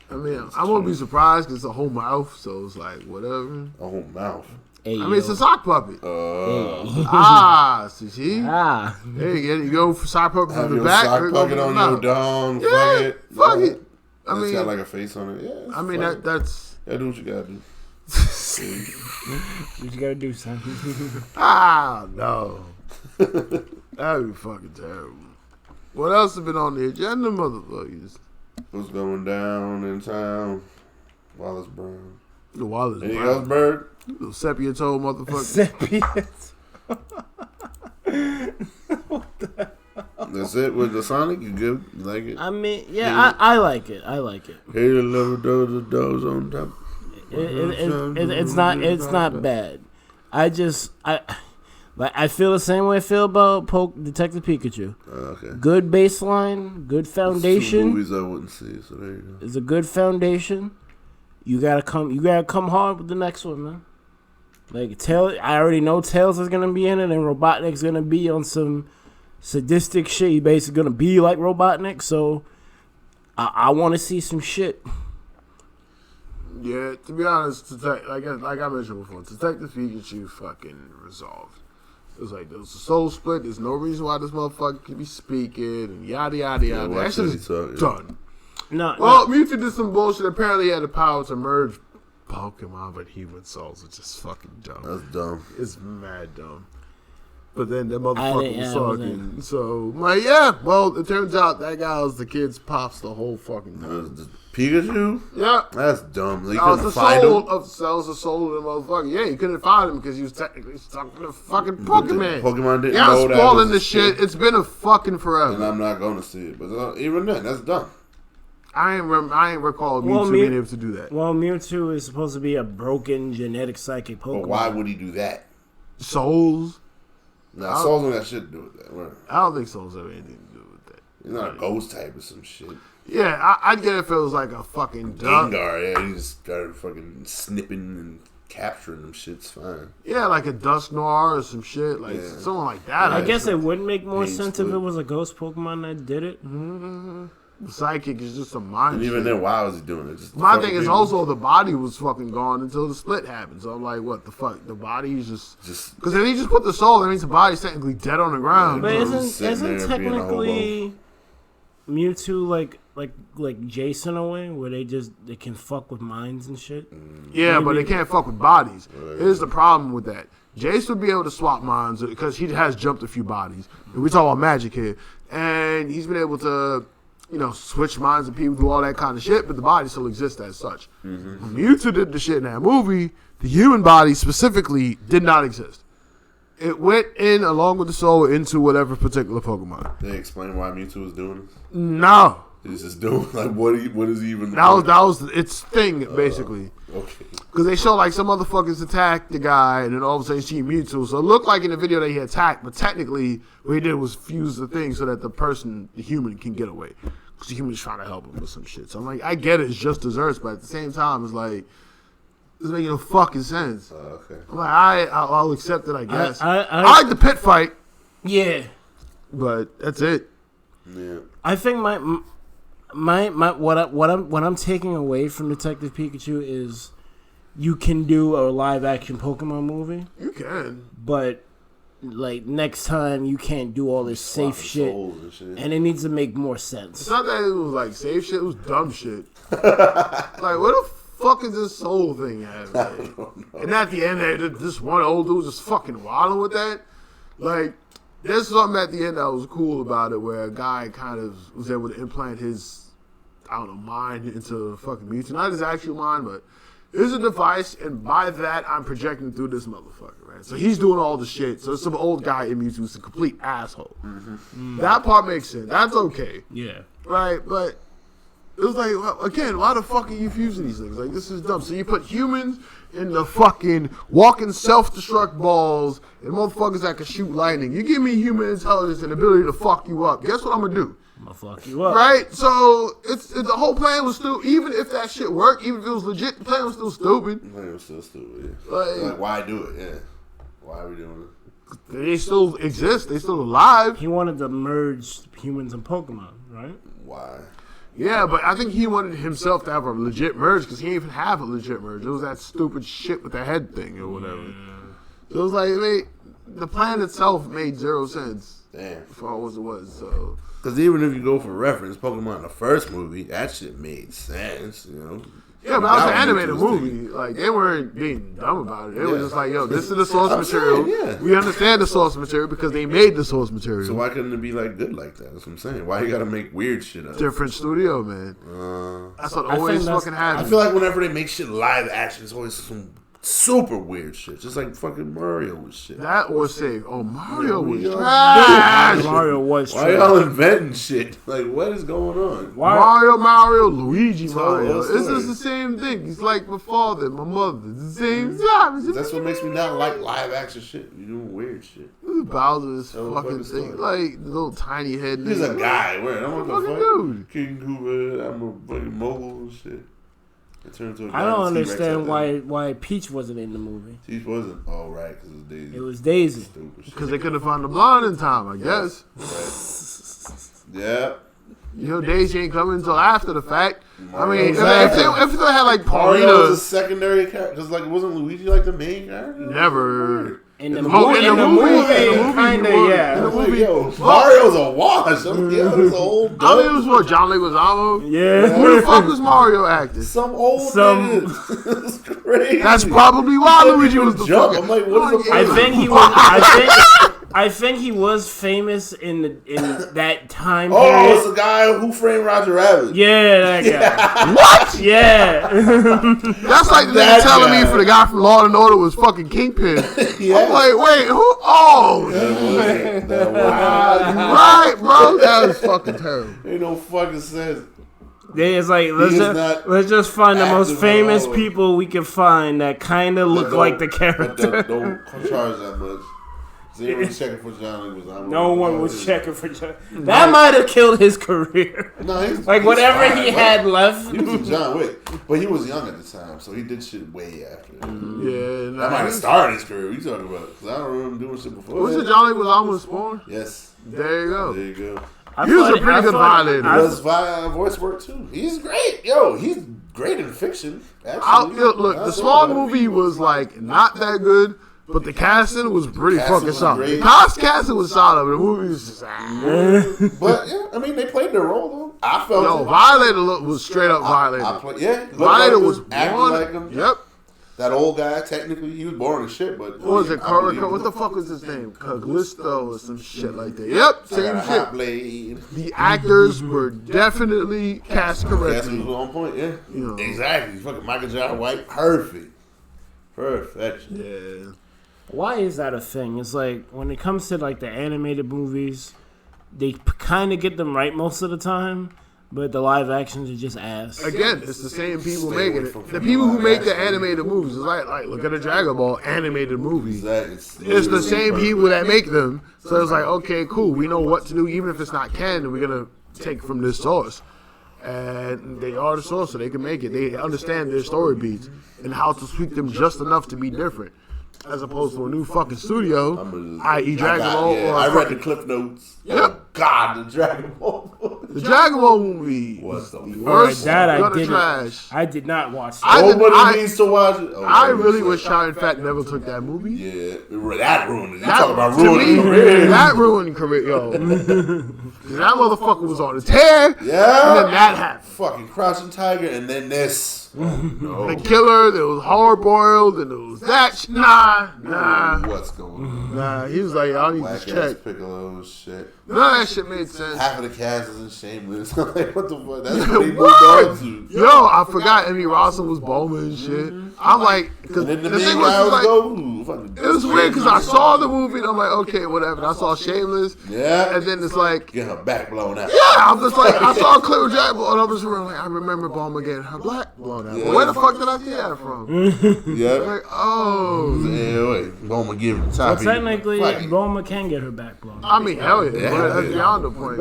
I mean, I won't be surprised because it's a whole mouth, so it's like, whatever. A whole mouth. Hey, I mean, it's a sock puppet. See? Hey, you go for sock puppet Have from the your back. sock puppet on your dong. Yeah, fuck it. I It's mean, got like a face on it. Yeah. I mean, that's. Yeah, do what you gotta do. What you gotta do, son? No. That'd be fucking terrible. What else has been on the agenda, motherfuckers? What's going down in town? Wallace Brown. The Wallace Anything Brown. else, Bird? Little sepia toe motherfucker. That's it with the Sonic? You good? You like it? I mean, yeah, I like it. I like it. Hey, the little doors on top. It's not bad. I feel the same way I feel about Detective Pikachu. Okay. Good baseline, good foundation. Some movies I wouldn't see, so there you go. It's a good foundation. You gotta come hard with the next one, man. Like I already know Tails is gonna be in it, and Robotnik's gonna be on some sadistic shit. He's basically gonna be like Robotnik, so I want to see some shit. Yeah, to be honest, like I mentioned before, Detective Pikachu fucking resolved. It was like, there was a soul split. There's no reason why this motherfucker can be speaking and yada, yada, yada. That shit is done. Well, Mewtwo did some bullshit. Apparently he had the power to merge Pokemon with human souls, which is fucking dumb. That's dumb. It's mad dumb. But then the motherfucker was talking. So, like, yeah, well, it turns out that guy was the kid's pops the whole fucking time. Pikachu? Yeah. That's dumb. You couldn't find him? That was the soul of the motherfucker. Yeah, you couldn't find him because he was technically stuck in a fucking Pokemon. Pokemon didn't know that. Yeah, spoiling the shit. shit. It's been a fucking forever. And I'm not going to see it. But even then, that's dumb. I ain't recall Mewtwo being able to do that. Well, Mewtwo is supposed to be a broken genetic psychic Pokemon. But why would he do that? Souls? Nah, Souls don't got shit to do with that. Right? I don't think Souls have anything to do with that. He's not a ghost type or some shit. Yeah, I'd get it if it was like a fucking duck. Gengar, yeah, he just started fucking snipping and capturing them shits, fine. Yeah, like a Dusknoir or some shit, like something like that. I guess it would make more sense if it was a ghost Pokemon that did it. Mm-hmm. The Psychic is just a mind. And even then, why was he doing it? Just my thing is also the body was fucking gone until the split happened. So I'm like, what the fuck? The body is just because if he just put the soul, that means the body's technically dead on the ground. But isn't technically Mewtwo like Jason away, where they can fuck with minds and shit? Yeah, but they can't fuck with bodies. Here's the problem with that. Jace would be able to swap minds because he has jumped a few bodies. And we talk about magic here, and he's been able to, switch minds of people, do all that kind of shit, but the body still exists as such. Mm-hmm. When Mewtwo did the shit in that movie, the human body specifically did not exist. It went in along with the soul into whatever particular Pokemon. They explain why Mewtwo was doing this? No. He's just doing like what is he even? That was its thing basically. Okay. Because they show like some motherfuckers attack the guy, and then all of a sudden she mutates. So it looked like in the video that he attacked, but technically what he did was fuse the thing so that the human, can get away. Because the human's trying to help him with some shit. So I'm like, I get it, it's just desserts, but at the same time, it's like, it's making no fucking sense. Okay. I'm like, I'll accept it, I guess. I like the pit fight. Yeah. But that's it. Yeah. I think what I'm taking away from Detective Pikachu is you can do a live action Pokemon movie. You can. But like next time you can't do all this safe shit, and it needs to make more sense. It's not that it was like safe shit, it was dumb shit. Like what the fuck is this soul thing having? And at the end this one old dude was just fucking wilding with that. Like there's something at the end that was cool about it where a guy kind of was able to implant his mind into a fucking Mewtwo. Not his actual mind, but it's a device, and by that, I'm projecting through this motherfucker, right? So he's doing all the shit. So some old guy in Mewtwo is a complete asshole. Mm-hmm. That part makes sense. That's okay. Yeah. Right? But it was like, well, again, why the fuck are you fusing these things? Like, this is dumb. So you put humans in the fucking walking self-destruct balls and motherfuckers that can shoot lightning. You give me human intelligence and ability to fuck you up. Guess what I'm going to do? I'm gonna fuck you up. Right? So the whole plan was stupid. Even if that shit worked, even if it was legit, the plan was still stupid. The plan was still stupid, yeah. Like, why do it? Yeah. Why are we doing it? They still exist. They still alive. He wanted to merge humans and Pokemon, right? Why? Yeah, but I think he wanted himself to have a legit merge because he didn't even have a legit merge. It was that stupid shit with the head thing or whatever. So it was like, the plan itself made zero sense. Damn. For all it was, so... Because even if you go for reference, Pokemon, the first movie, that shit made sense, you know? Yeah, but that was an animated movie. Like, they weren't being dumb about it. It was just like, yo, this is the source material. Yeah. We understand the source material because they made the source material. So why couldn't it be, like, good like that? That's what I'm saying. Why you gotta make weird shit up? Different studio, man. That's what always fucking happens. I feel like whenever they make shit live action, it's always some super weird shit. Just like fucking Mario was shit. That was safe. Oh, Mario was trash. Mario was trash. Why y'all inventing shit? Like, what is going on? Mario, Luigi, Mario. It's It's just the same thing. It's like my father, my mother. It's the same time. That's what makes me not like live action shit. You doing weird shit. Bowser's fucking thing. Like, the little tiny head. He's a guy. Where? I'm fucking fuck dude. King Koopa. I'm a fucking mogul and shit. I don't understand why Peach wasn't in the movie. Peach wasn't. Oh, right, because it was Daisy. It was Daisy. Because they couldn't find the blonde in time, I guess. Right. Yeah. You know, Daisy ain't coming until after the fact. Mario, I mean, if they had like Paulina, Mario was a secondary character. Because like, wasn't Luigi like the main character? Never. In the movie, kind of, yeah. In the movie, Mario's a wash. It's an old. I mean, it was what, John Leguizamo? Yeah. Who the fuck was Mario acting? Some old nigga. It's crazy. That's probably why Luigi was the jump. fucking. I'm like, what is the I think he was. I think he was famous in that time period. Oh, it's the guy who framed Roger Rabbit. Yeah, that guy. What? Yeah. That's like the nigga telling me for the guy from Law and Order was fucking Kingpin. Yeah. I'm like, wait, who? Oh, That was right, bro. That was fucking terrible. ain't no fucking sense. It's like let's just find the most famous people we can find that kind of look like the character. Don't charge that much. They were checking for John Leguizamo. No one was checking for John. That might have killed his career. No, like whatever he had left. He was a John Wick, but he was young at the time, so he did shit way after. Yeah, that might have started his career. What you talking about? Because I don't remember him doing shit before. Was it John Leguizamo Spawn? Yes. There you go. There you go. He was a pretty good violator. He does voice work too. He's great. Yo, he's great in fiction. Actually. Look, the Spawn movie was like not that good. But the casting was pretty fucking solid. The casting was solid, but the movie was just But yeah, I mean, they played their role though. I felt Violator was straight up Violator. Violator was born. Like him. Yep. That old guy, technically, he was born as shit, but what was it? What the fuck was his name? Caglisto or some shit like that. Yep, same shit. Blade. The actors were definitely cast correctly. Casting was on point, yeah. You know. Exactly. Fucking Michael J. White, perfect. Perfection. Yeah. Why is that a thing? It's like when it comes to like the animated movies, they kind of get them right most of the time, But the live actions are just ass. Again, it's the same people making it. The people who make the animated movies. It's like look at a Dragon Ball animated movie. It's the same people that make them. So it's like, okay, cool. We know what to do, even if it's not canon. We're gonna take from this source, and they are the source, so they can make it. They understand their story beats and how to tweak them just enough to be different. As opposed to a new fucking studio, i.e. Dragon Ball. I read the clip notes. Yep. Oh, God, the Dragon Ball. The Dragon Ball movie was the worst. That I did not watch. Nobody needs to watch it. I really wish China Fat never took that movie. Yeah, that ruined it. You talking about ruining career. That ruined career, yo. That motherfucker was on the tear. Yeah. And then that happened. Fucking Crouching Tiger, and then this. No. The Killer, there was Hard Boiled, and there was that. Nah. What's going on? Nah, he was like, I need this check. Piccolo shit. None of that shit made sense. Half of the cast is in Shameless. I'm like, what the fuck? That's what they moved on to. Yo, I forgot Emmy Rossum was Bulma and shit. I'm like, because the thing was like, it was weird because I saw the movie and I'm like, okay, whatever. And I saw Shameless. Yeah. And then it's like, get her back blown out. Yeah, I'm just like, I saw a clip of Dragon Ball and I was like, I remember Bulma getting her black blown out. Yeah. Where the fuck did I see that from? Yeah. Like, oh. Yeah, wait. Bulma giving the top. Well, technically, Bulma can get her back blown out. I mean, hell yeah. But that's beyond the point.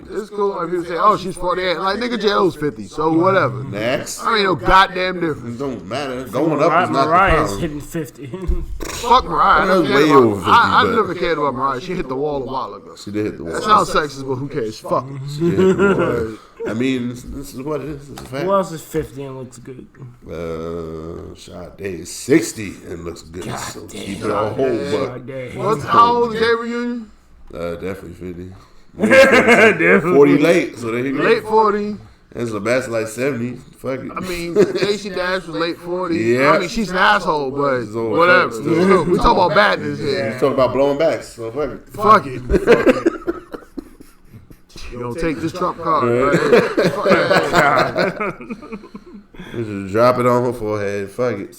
It's cool when people say, oh, she's 48. Like, nigga, J.O.'s 50, so whatever. Next. I mean, no goddamn difference. Don't matter. Going up is not Mariah's hitting 50. Fuck Mariah. That's way over 50. I never cared about Mariah. She hit the wall a while ago. She did hit the wall. That sounds sexist, but who cares? Fuck it. She hit the wall. I mean, this is what it is. It's a fact. Who else is 50 and looks good? Sade is 60 and looks good. God so damn. keep it a whole buck. How old is Day Reunion? Definitely 50. Definitely 40 late. So they late 40. And Sebastian like 70. Fuck it. I mean, Stacey Dash was late 40. Yeah. I mean, she's an asshole, but whatever. We talk about badness here. We talk about blowing backs. So fuck it. Fuck it. You don't take this Trump card. Right? Just drop it on her forehead. Fuck it.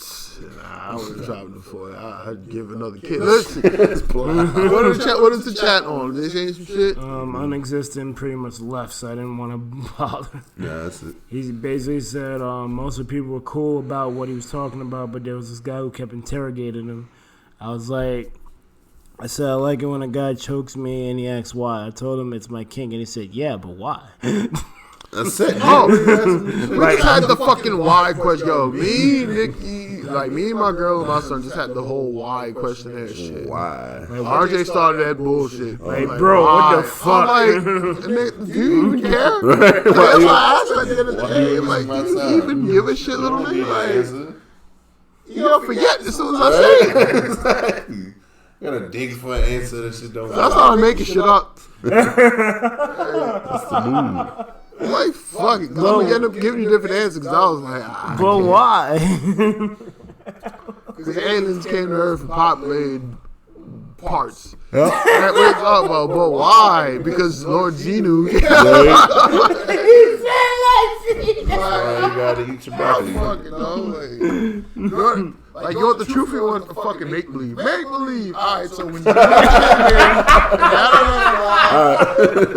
Nah, I wouldn't drop it before. I'd give another kid. Listen. What is the chat on? Did they say some shit? Unexistent pretty much left, so I didn't want to bother. Yeah, that's it. He basically said most of the people were cool about what he was talking about, but there was this guy who kept interrogating him. I said, I like it when a guy chokes me and he asks why. I told him it's my kink, and he said, yeah, but why? That's it. Oh, we just had the fucking why question. Yo, me, Nikki, like me and my girl and my son just had the whole why questionnaire shit. Why? Like, RJ started that bullshit. Like, bro, what the fuck? I'm like, do you even care? Right. That's why I asked him at the end of the day. Like, do you even give a shit, little nigga? Like, you don't forget as soon as I say it. Exactly. You gotta dig for an answer that shit don't. That's how I'm making shit up. That's the move. I'm like, fuck it. Because I'm going to end up giving you different answers. Because I was like, but why? Because aliens came to Earth and populated parts. Yep. That wakes up, but why? Because Lord Xenu. You gotta eat your body. Like, you want the truth, you want the fucking make-believe. Make-believe. All right, so when you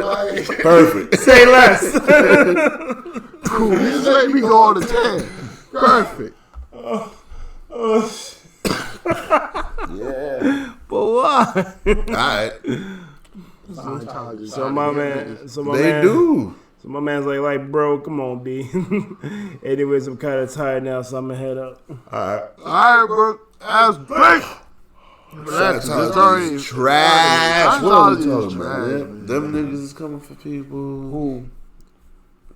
like, perfect. Say less. Cool. Just let me go on the 10. Perfect. Yeah. But why? Alright. So my man. So my man's like, bro, come on, B. Anyways, I'm kind of tired now, so I'm gonna head up. Alright, bro. That's big. That's already trash. What are we talking about? Them niggas is coming for people. Who?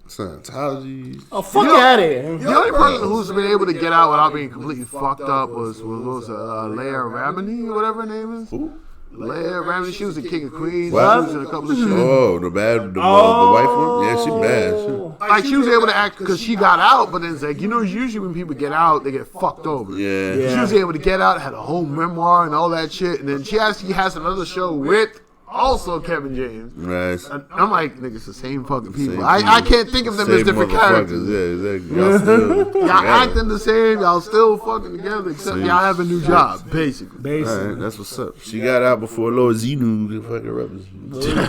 Scientology. Oh, fuck out of here. The only person who's been able to get out without being completely fucked up was Leia Ramini, or whatever her name is. Who? Leia Ramini. She was a King of Queens. What? She was in a couple of shit. Oh, the wife one? Yeah, she bad. Like, she was able to act because she got out, but then it's like, usually when people get out, they get fucked over. Yeah. She was able to get out, had a whole memoir and all that shit, and then she actually has another show with also Kevin James. Right. And I'm like, nigga, it's the same fucking people. I can't think of them as different characters. Yeah, exactly. Y'all acting the same. Y'all still fucking together, except y'all have a new job, basically. All right, that's what's up. She got out before Lord Zenu the fucking rappers.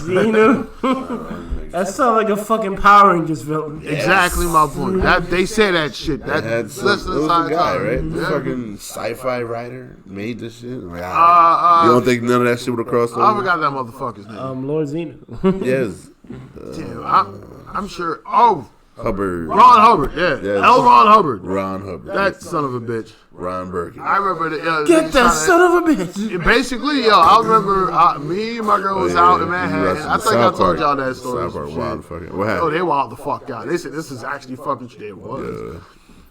Zenu? That sounds like a fucking Power Rangers villain. Yes. Exactly my point. They say that shit. That was the guy, right? The fucking sci-fi writer made this shit. Like, you don't think none of that shit would have crossed over? I forgot that motherfucker's name. Lord Zenu. Yes. Damn, I'm sure. Oh, Hubbard. Ron Hubbard, yeah. L. Ron Hubbard. Ron Hubbard. That son of a bitch. Ron Birkin. I remember get that son of a bitch. Basically, I remember me and my girl was out in Manhattan. I think I told y'all that story. South Park wild fucking. What happened? Oh, they wild the fuck out. They said this is actually fucking shit. It was.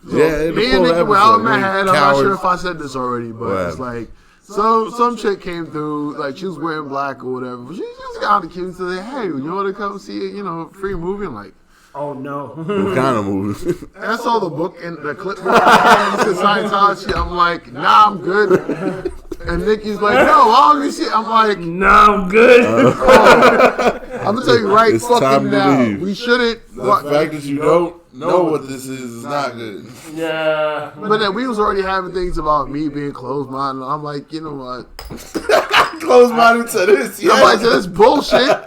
Yeah, me and Nick were out in Manhattan. I'm not sure if I said this already, but it's like some chick came through, like she was wearing black or whatever. But she just got the cute to say, "Hey, you want to come see a free movie?" I'm like, oh no. What kind of movie? I saw the book and the clip book and Scientology. I'm like, nah, I'm good. And Nikki's like, no, why don't we see it? I'm like, nah, I'm good. I'm gonna tell you right it's fucking now. Leave. We shouldn't. The fact that you don't know what this is not good. Yeah. But then we was already having things about me being closed-minded. I'm like, you know what? Closed-minded to this. Yeah. I'm like, this bullshit.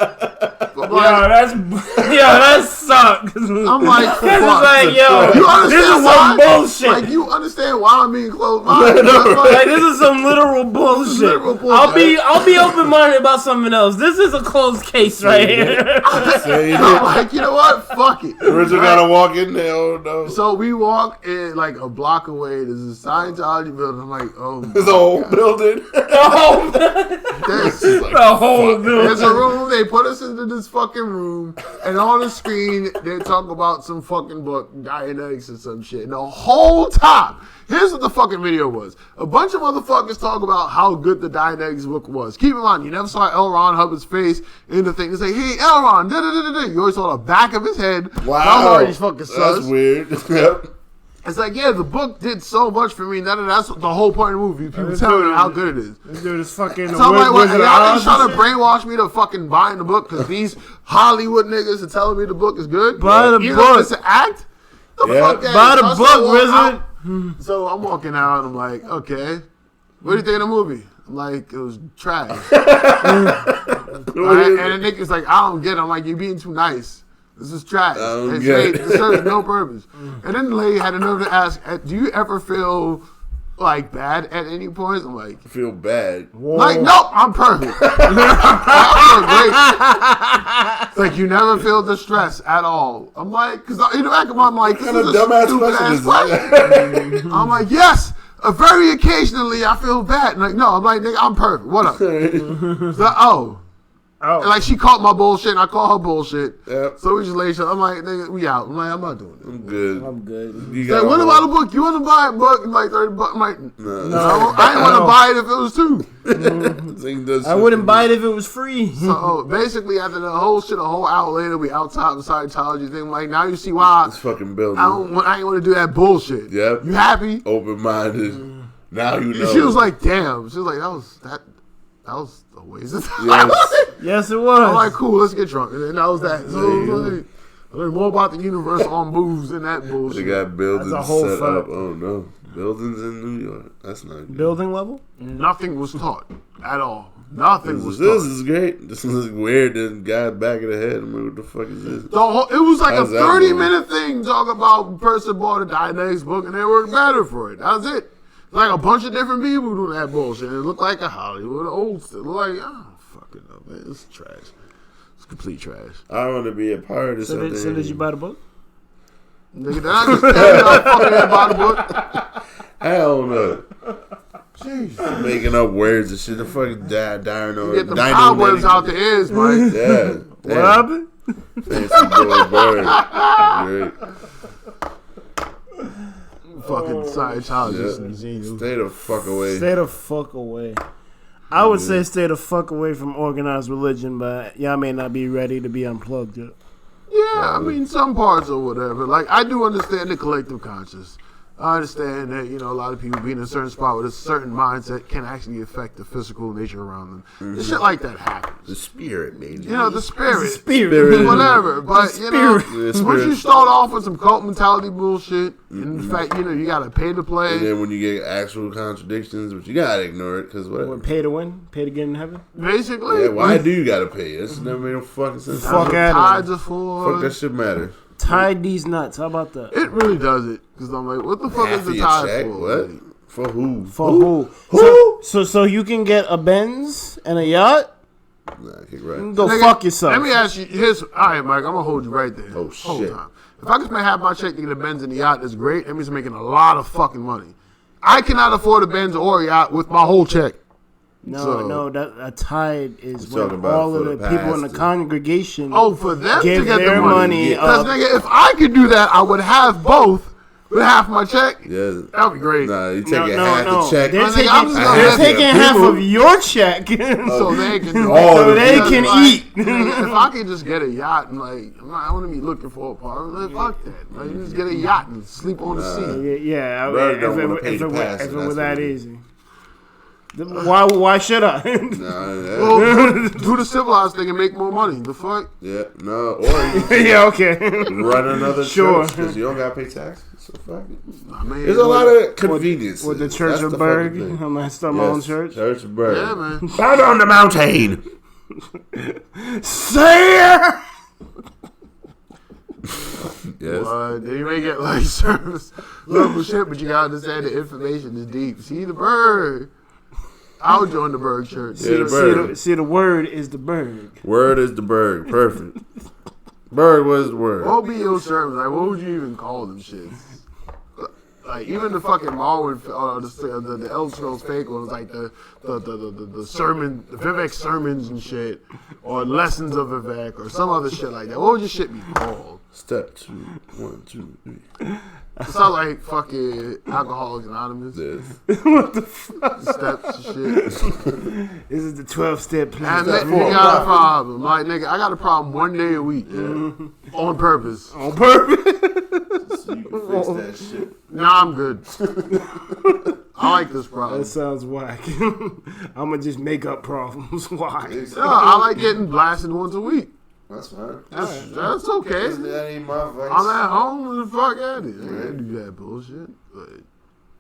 That sucks. I'm like, this is like, yo, you understand this is why? some bullshit. Like, you understand why I'm being closed-minded? Like, this is some literal bullshit. I'll be open-minded about something else. This is a closed case right here. I'm like, you know what? Fuck it. Richard gotta walk in there. Oh no. So we walk in like a block away. There's a Scientology building. I'm like, oh. There's a whole building. The whole building. There's a room. They put us into this fucking room, and on the screen they talk about some fucking book, Dianetics or some shit. And the whole time, here's what the fucking video was: a bunch of motherfuckers talk about how good the Dianetics book was. Keep in mind, you never saw L. Ron Hubbard's face in the thing. They say, "Hey, L. Ron," you always saw the back of his head. Wow, that was already fucking sus. That's weird. Yep. It's like, yeah, the book did so much for me. That's the whole point of the movie. People telling me how good it is. This dude is fucking. So I'm like, y'all just trying to brainwash me to fucking buying the book because these Hollywood niggas are telling me the book is good. Buy the book. It's an act. Buy the book, Wizard. So I'm walking out and I'm like, okay, what do you think of the movie? I'm like, it was trash. And the nigga's like, I don't get it. I'm like, you're being too nice. This is trash. It serves no purpose. And then the lady had a nerve to ask, do you ever feel like bad at any point? I'm like, feel bad. Whoa. Like, nope, I'm perfect. I feel great. It's like, you never feel distress at all. I'm like, because in the back of my mind, I'm like, this is a dumbass question. I'm like, yes. Very occasionally, I feel bad. Like, no, I'm like, nigga, I'm perfect. What up? So, and like, she caught my bullshit, and I call her bullshit. Yep. So we just lay shit. I'm like, nigga, we out. I'm like, I'm not doing it. I'm good. Like, what about a book? You want to buy a book? I'm like, $30. I'm like, no. I didn't want to buy it if it was $2. I wouldn't buy it if it was free. So basically, after the whole shit, a whole hour later, we outside the Scientology thing. I'm like, now you see why this fucking building. I ain't want to do that bullshit. Yep. You happy? Open-minded. Now you know. She was like, damn. She was like, that was a waste of time. Yes, it was. I'm like, cool, let's get drunk. And then that was that. So I learned more about the universe on booze than that bullshit. They got buildings set up. Oh no. Buildings in New York. That's not good. Building level? Nothing was taught at all. Nothing was taught. This is great. This is weird. This guy back of the head. I'm like, what the fuck is this? It was like a 30-minute thing talking about a person bought a Dianetics book and they worked better for it. That was it. Like a bunch of different people doing that bullshit. It looked like a Hollywood old stuff. Like, fucking up, man. It's trash. It's complete trash. I want to be a part of something. So did you buy the book? Nigga, did I just tell you I fucking buy the book? Hell no. Jeez. Making up words and shit. The fucking dying over. Get the cobwebs out the ears, Mike. Yeah. What happened? Fancy boy bird. Great. Fucking Scientologists. Stay the fuck away. Stay the fuck away. I would say stay the fuck away from organized religion, but y'all may not be ready to be unplugged yet. Yeah, I mean, some parts or whatever. Like, I do understand the collective conscious. I understand that, a lot of people being in a certain spot with a certain mindset can actually affect the physical nature around them. Shit like that happens. The spirit, baby. The spirit. Whatever. But, once you start off with some cult mentality bullshit, and the fact, you got to pay to play. And then when you get actual contradictions, but you got to ignore it, because whatever. Pay to win? Pay to get in heaven? Basically. Yeah, why do you got to pay? That's never made no fucking sense. Fuck out of it. Fuck that shit matter. Tide these nuts. How about that? It really does it. Because I'm like, what the fuck is the tide for? What? For who? For who? So you can get a Benz and a yacht? Nah, kick right. Go fuck yourself. Let me ask you. All right, Mike, I'm going to hold you right there. Oh, shit. Time. If I can have my check to get a Benz and a yacht, that's great. That means I'm making a lot of fucking money. I cannot afford a Benz or a yacht with my whole check. No, that a tide is when all of the people in the congregation for them give to get their the money. Because nigga, if I could do that, I would have both with half my check. Yeah, that would be great. Nah, you taking half the check. They're taking half of your check so they can eat. If I could just get a yacht and I want to be looking for a apartment. Fuck that. You just get a yacht and sleep on the sea. Yeah. If it were that easy. Why should I? Do the civilized thing and make more money. The fuck? Yeah, no. Or yeah, okay. Run another church because you don't got to pay tax. So fuck it. There's a lot of convenience. With the Church of Berg. I'm going to start my own church. Church of Berg. Yeah, man. Found on the mountain. Sir! Yes. Then you may get service level shit, but you gotta understand the information is deep. See the Berg. I'll join the Berg church. Yeah, the word is the Berg. Word is the Berg. Perfect. Berg was the word. What would be your sermons? What would you even call them shits? Even the fucking Marwin, the Elder Scrolls fake ones, the sermon, the Vivek sermons and shit, or lessons of Vivek, or some other shit like that. What would your shit be called? Step 2, 1, 2, 3. It sounds like fucking Alcoholics Anonymous. Yes. What the fuck? Steps and shit. This is the 12-step plan. And you got a problem. Nigga, I got a problem one day a week. On purpose. On purpose? So you can fix that shit. Nah, I'm good. I like this problem. That sounds whack. I'm going to just make up problems. Why? No, I like getting blasted once a week. That's fine. That's okay. That ain't my vice. I'm at home and fuck at it. I can't do that bullshit. But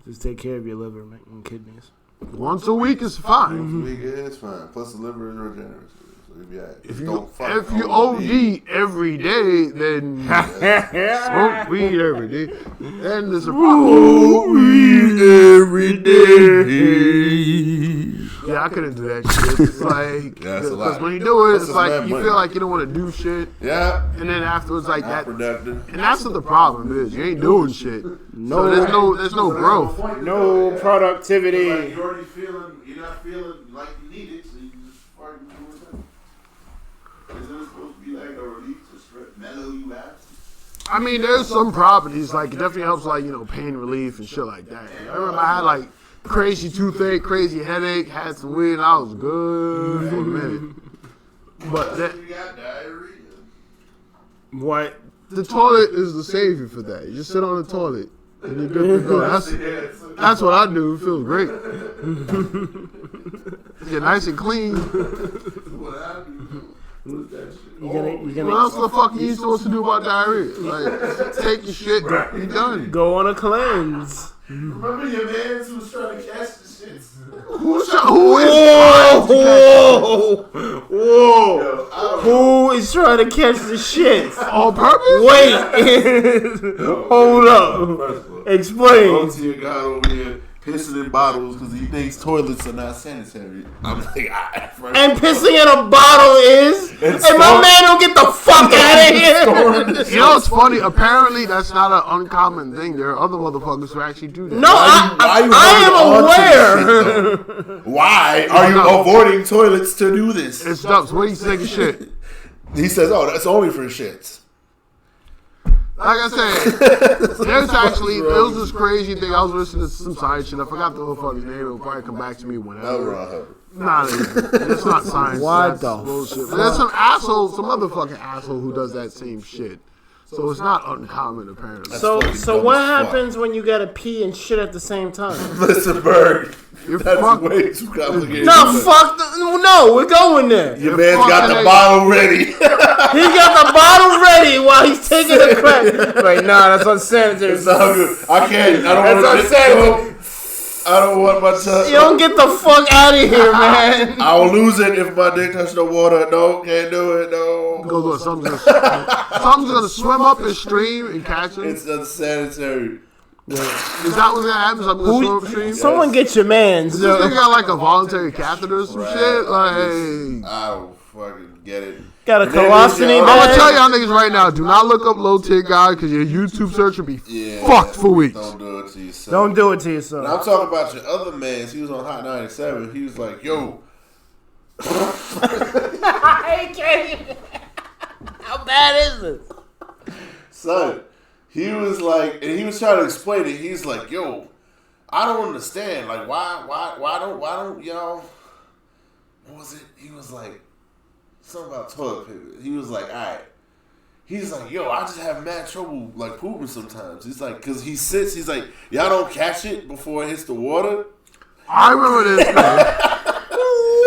just take care of your liver and kidneys. Once a week is fine. Once a week is fine. Plus the liver is regenerative. So you'll be all right. If you OD every day, then smoke weed every day. Then there's a problem. Weed every day. Yeah, I couldn't do that shit. It's because when you do it, it's you feel like you don't want to do shit. Yeah. And then afterwards, that. Productive. And that's what the problem is. You ain't doing shit. So there's no growth. No productivity. You're already you're not feeling like you need it, so you just fucking do it. Isn't it supposed to be like a relief to mellow you out? I mean, there's some properties, it definitely helps, pain relief and shit like that. I remember I had, crazy toothache, crazy headache, had some weed, and I was good for a minute. But you got diarrhea. What? The toilet is the savior for that. You just sit on the toilet and you're good to go. That's what I do. It feels great. You're nice and clean. What I do. What else the fuck are you supposed to do about diarrhea? Take your shit, you done. Go on a cleanse. Remember your man who was trying to catch the shits? Who is trying to catch the shits? On purpose? Wait. Hold up. Explain. Go to your guy over here pissing in bottles because he thinks toilets are not sanitary. I'm like, and pissing in a bottle is? And my man don't get the fuck out of here. You know what's funny? Apparently that's not an uncommon thing. There are other motherfuckers who actually do that. No, I am aware. Why are you avoiding toilets to do this? It's dumb. So when he's taking shit. He says, that's only for shits. Like I said, there was this crazy thing. I was listening to some science shit. I forgot the motherfucker's name. It'll probably come back to me whenever. Nah, it's not science. What the bullshit. But there's some motherfucking asshole who does that same shit. So it's not uncommon, apparently. So what happens when you gotta pee and shit at the same time? Listen, Berg. That's way too complicated. No, we're going there. Your man's got the bottle ready. He got the bottle ready while he's taking a crack. Like, nah, that's unsanitary. It's not good. I don't want unsanitary. I don't want my tongue. You don't get the fuck out of here, man. I'll lose it if my dick touch the water. No, can't do it. No. Something's gonna swim up and stream and catch it. It's unsanitary. Yeah. Is that what's gonna happen? Something's gonna swim upstream? Someone get your man's. This nigga got like a voluntary catheter or some shit. Like, I don't fucking get it. Got a colostomy bag. I'm gonna tell y'all niggas right now, do not look up low tier guy because your YouTube search will be fucked for weeks. Don't do it to yourself. Don't do it to yourself. And I'm talking about your other mans. He was on Hot 97. He was like, yo. I can't even. How bad is this? Son, he was like, and he was trying to explain it. He's like, yo, I don't understand. Like, why don't y'all, what was it? He was like, something about toilet paper. He was like, all right. He's like, yo, I just have mad trouble, like, pooping sometimes. He's like, because he sits, he's like, y'all don't catch it before it hits the water? I remember this, man.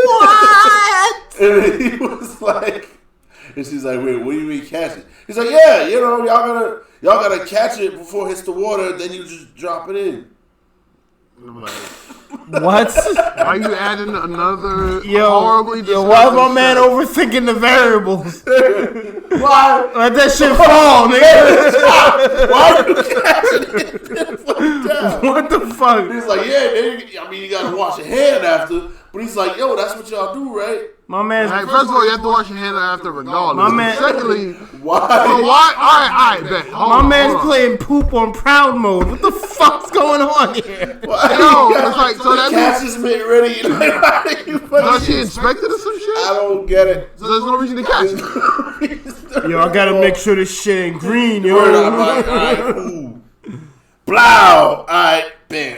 What? And then he was like, and she's like, wait, what do you mean catch it? He's like, yeah, you know, y'all gotta catch it before it hits the water, then you just drop it in. What? Why you adding another horribly why is my man overthinking the variables? Why? Let that shit fall, nigga. Why are you catching it? What the fuck? He's like, yeah, I mean, you gotta wash your hand after. But he's like, yo, that's what y'all do, right? My man's first of all, you have to wash your hands after regardless. My man. Secondly, why? All right, bet. My man's playing poop on proud mode. What the fuck's going on here? Yo, it's like, so that catch is made ready. Does she inspect it or some shit? I don't get it. So there's no reason to catch it. Yo, I gotta make sure this shit ain't green, yo. I'm like, all right, cool. Blow. All right, bam.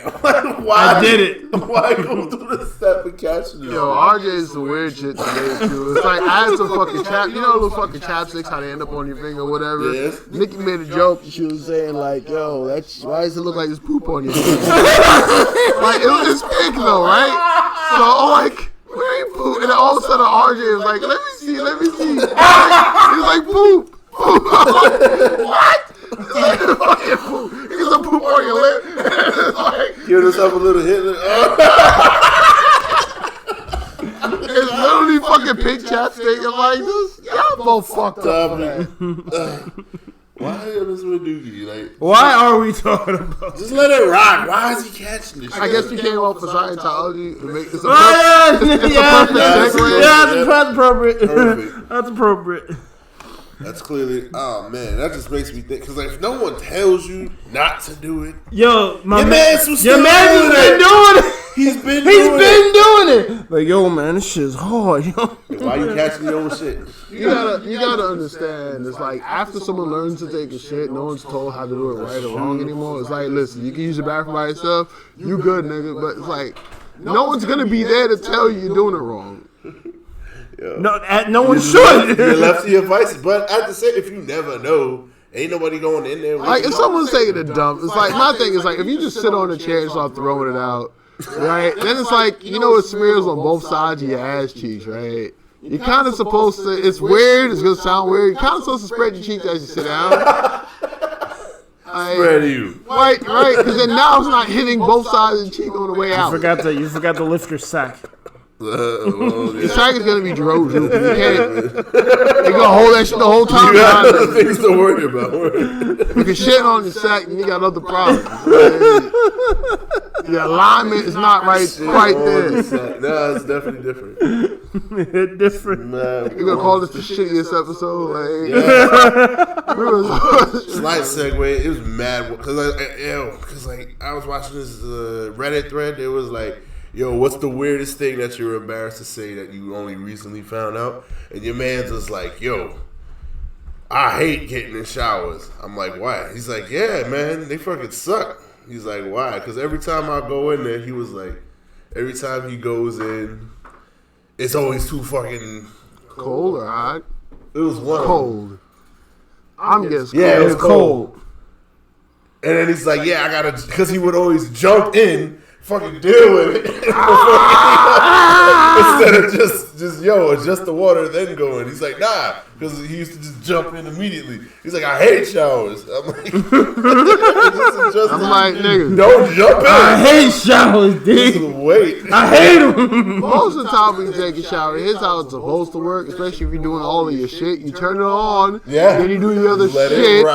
Why I did it. Why go through the step of catching it? Yo, RJ is some weird shit today, too. It's like, I had some fucking you know those fucking chapsticks, how they end up on your finger or whatever? Yes. Nikki made a joke, she was saying, like, yo, why does it look like there's poop on your finger? Like, it's pink, though, right? So, I'm like, where ain't poop? And then all of a sudden, RJ was like, let me see. He was like, poop. I'm like, what? It's like fucking poop. You get some poop on your lip. It's like, give yourself a little hit. It's literally fucking pink chapstick. I'm like, y'all both fucked up. Why is this with Doogie? Like, why are we talking about? Just let it rock. Why is he catching this? I guess we came off for Scientology. It's a perfect segue. Yeah, that's appropriate. Perfect. That's appropriate. That's clearly, oh man, that just makes me think. Because like, if no one tells you not to do it, yo, your man's been doing it. He's been doing it. Like, yo, man, this shit's hard, yo. Why you catching your own shit? You gotta understand. It's like after someone learns to take a shit, no one's told how to do it right or wrong anymore. It's like, listen, you can use the bathroom by yourself. You good, nigga. But it's like no one's gonna be there to tell you you're doing it wrong. Yo. No one should. You're left to your vices, but at the same, if you never know, ain't nobody going in there. Like if someone's taking a dump, it's like my thing is like if you just sit on a chair and start throwing it out, right? Then it's like it smears on both sides of your ass cheeks, right? You're kind of supposed to. It's weird. It's gonna sound weird. You're kind of supposed to spread your cheeks as you sit down. Spread you. Right. Because then now it's not hitting both sides of the cheek on the way out. You forgot to lift your sack. The sack is gonna be droopy. You can't. You're gonna hold that shit the whole time. You got other things to worry about. You can shit on your sack, and you got other problems. The alignment is not right there. No, it's definitely different. Different. Man, you're gonna call this the shittiest episode? Slight segue. It was mad because I was watching this Reddit thread. It was like, yo, what's the weirdest thing that you're embarrassed to say that you only recently found out? And your man's was like, yo, I hate getting in showers. I'm like, why? He's like, yeah, man, they fucking suck. He's like, why? Because every time I go in there, he was like, every time he goes in, it's always too fucking cold or hot. It was one cold. I'm guessing. Yeah, it was cold. And then he's like, yeah, I gotta, because he would always jump in, fucking deal with it. Instead of just adjust the water, then go in. He's like, nah, because he used to just jump in immediately. He's like, I hate showers. I'm like, nigga, don't jump in. I hate showers, dude. Just wait. I hate them. Most of the time when you take a shower, here's how it's supposed to work, especially if you're doing all of your shit. You turn it on, then you do your other shit,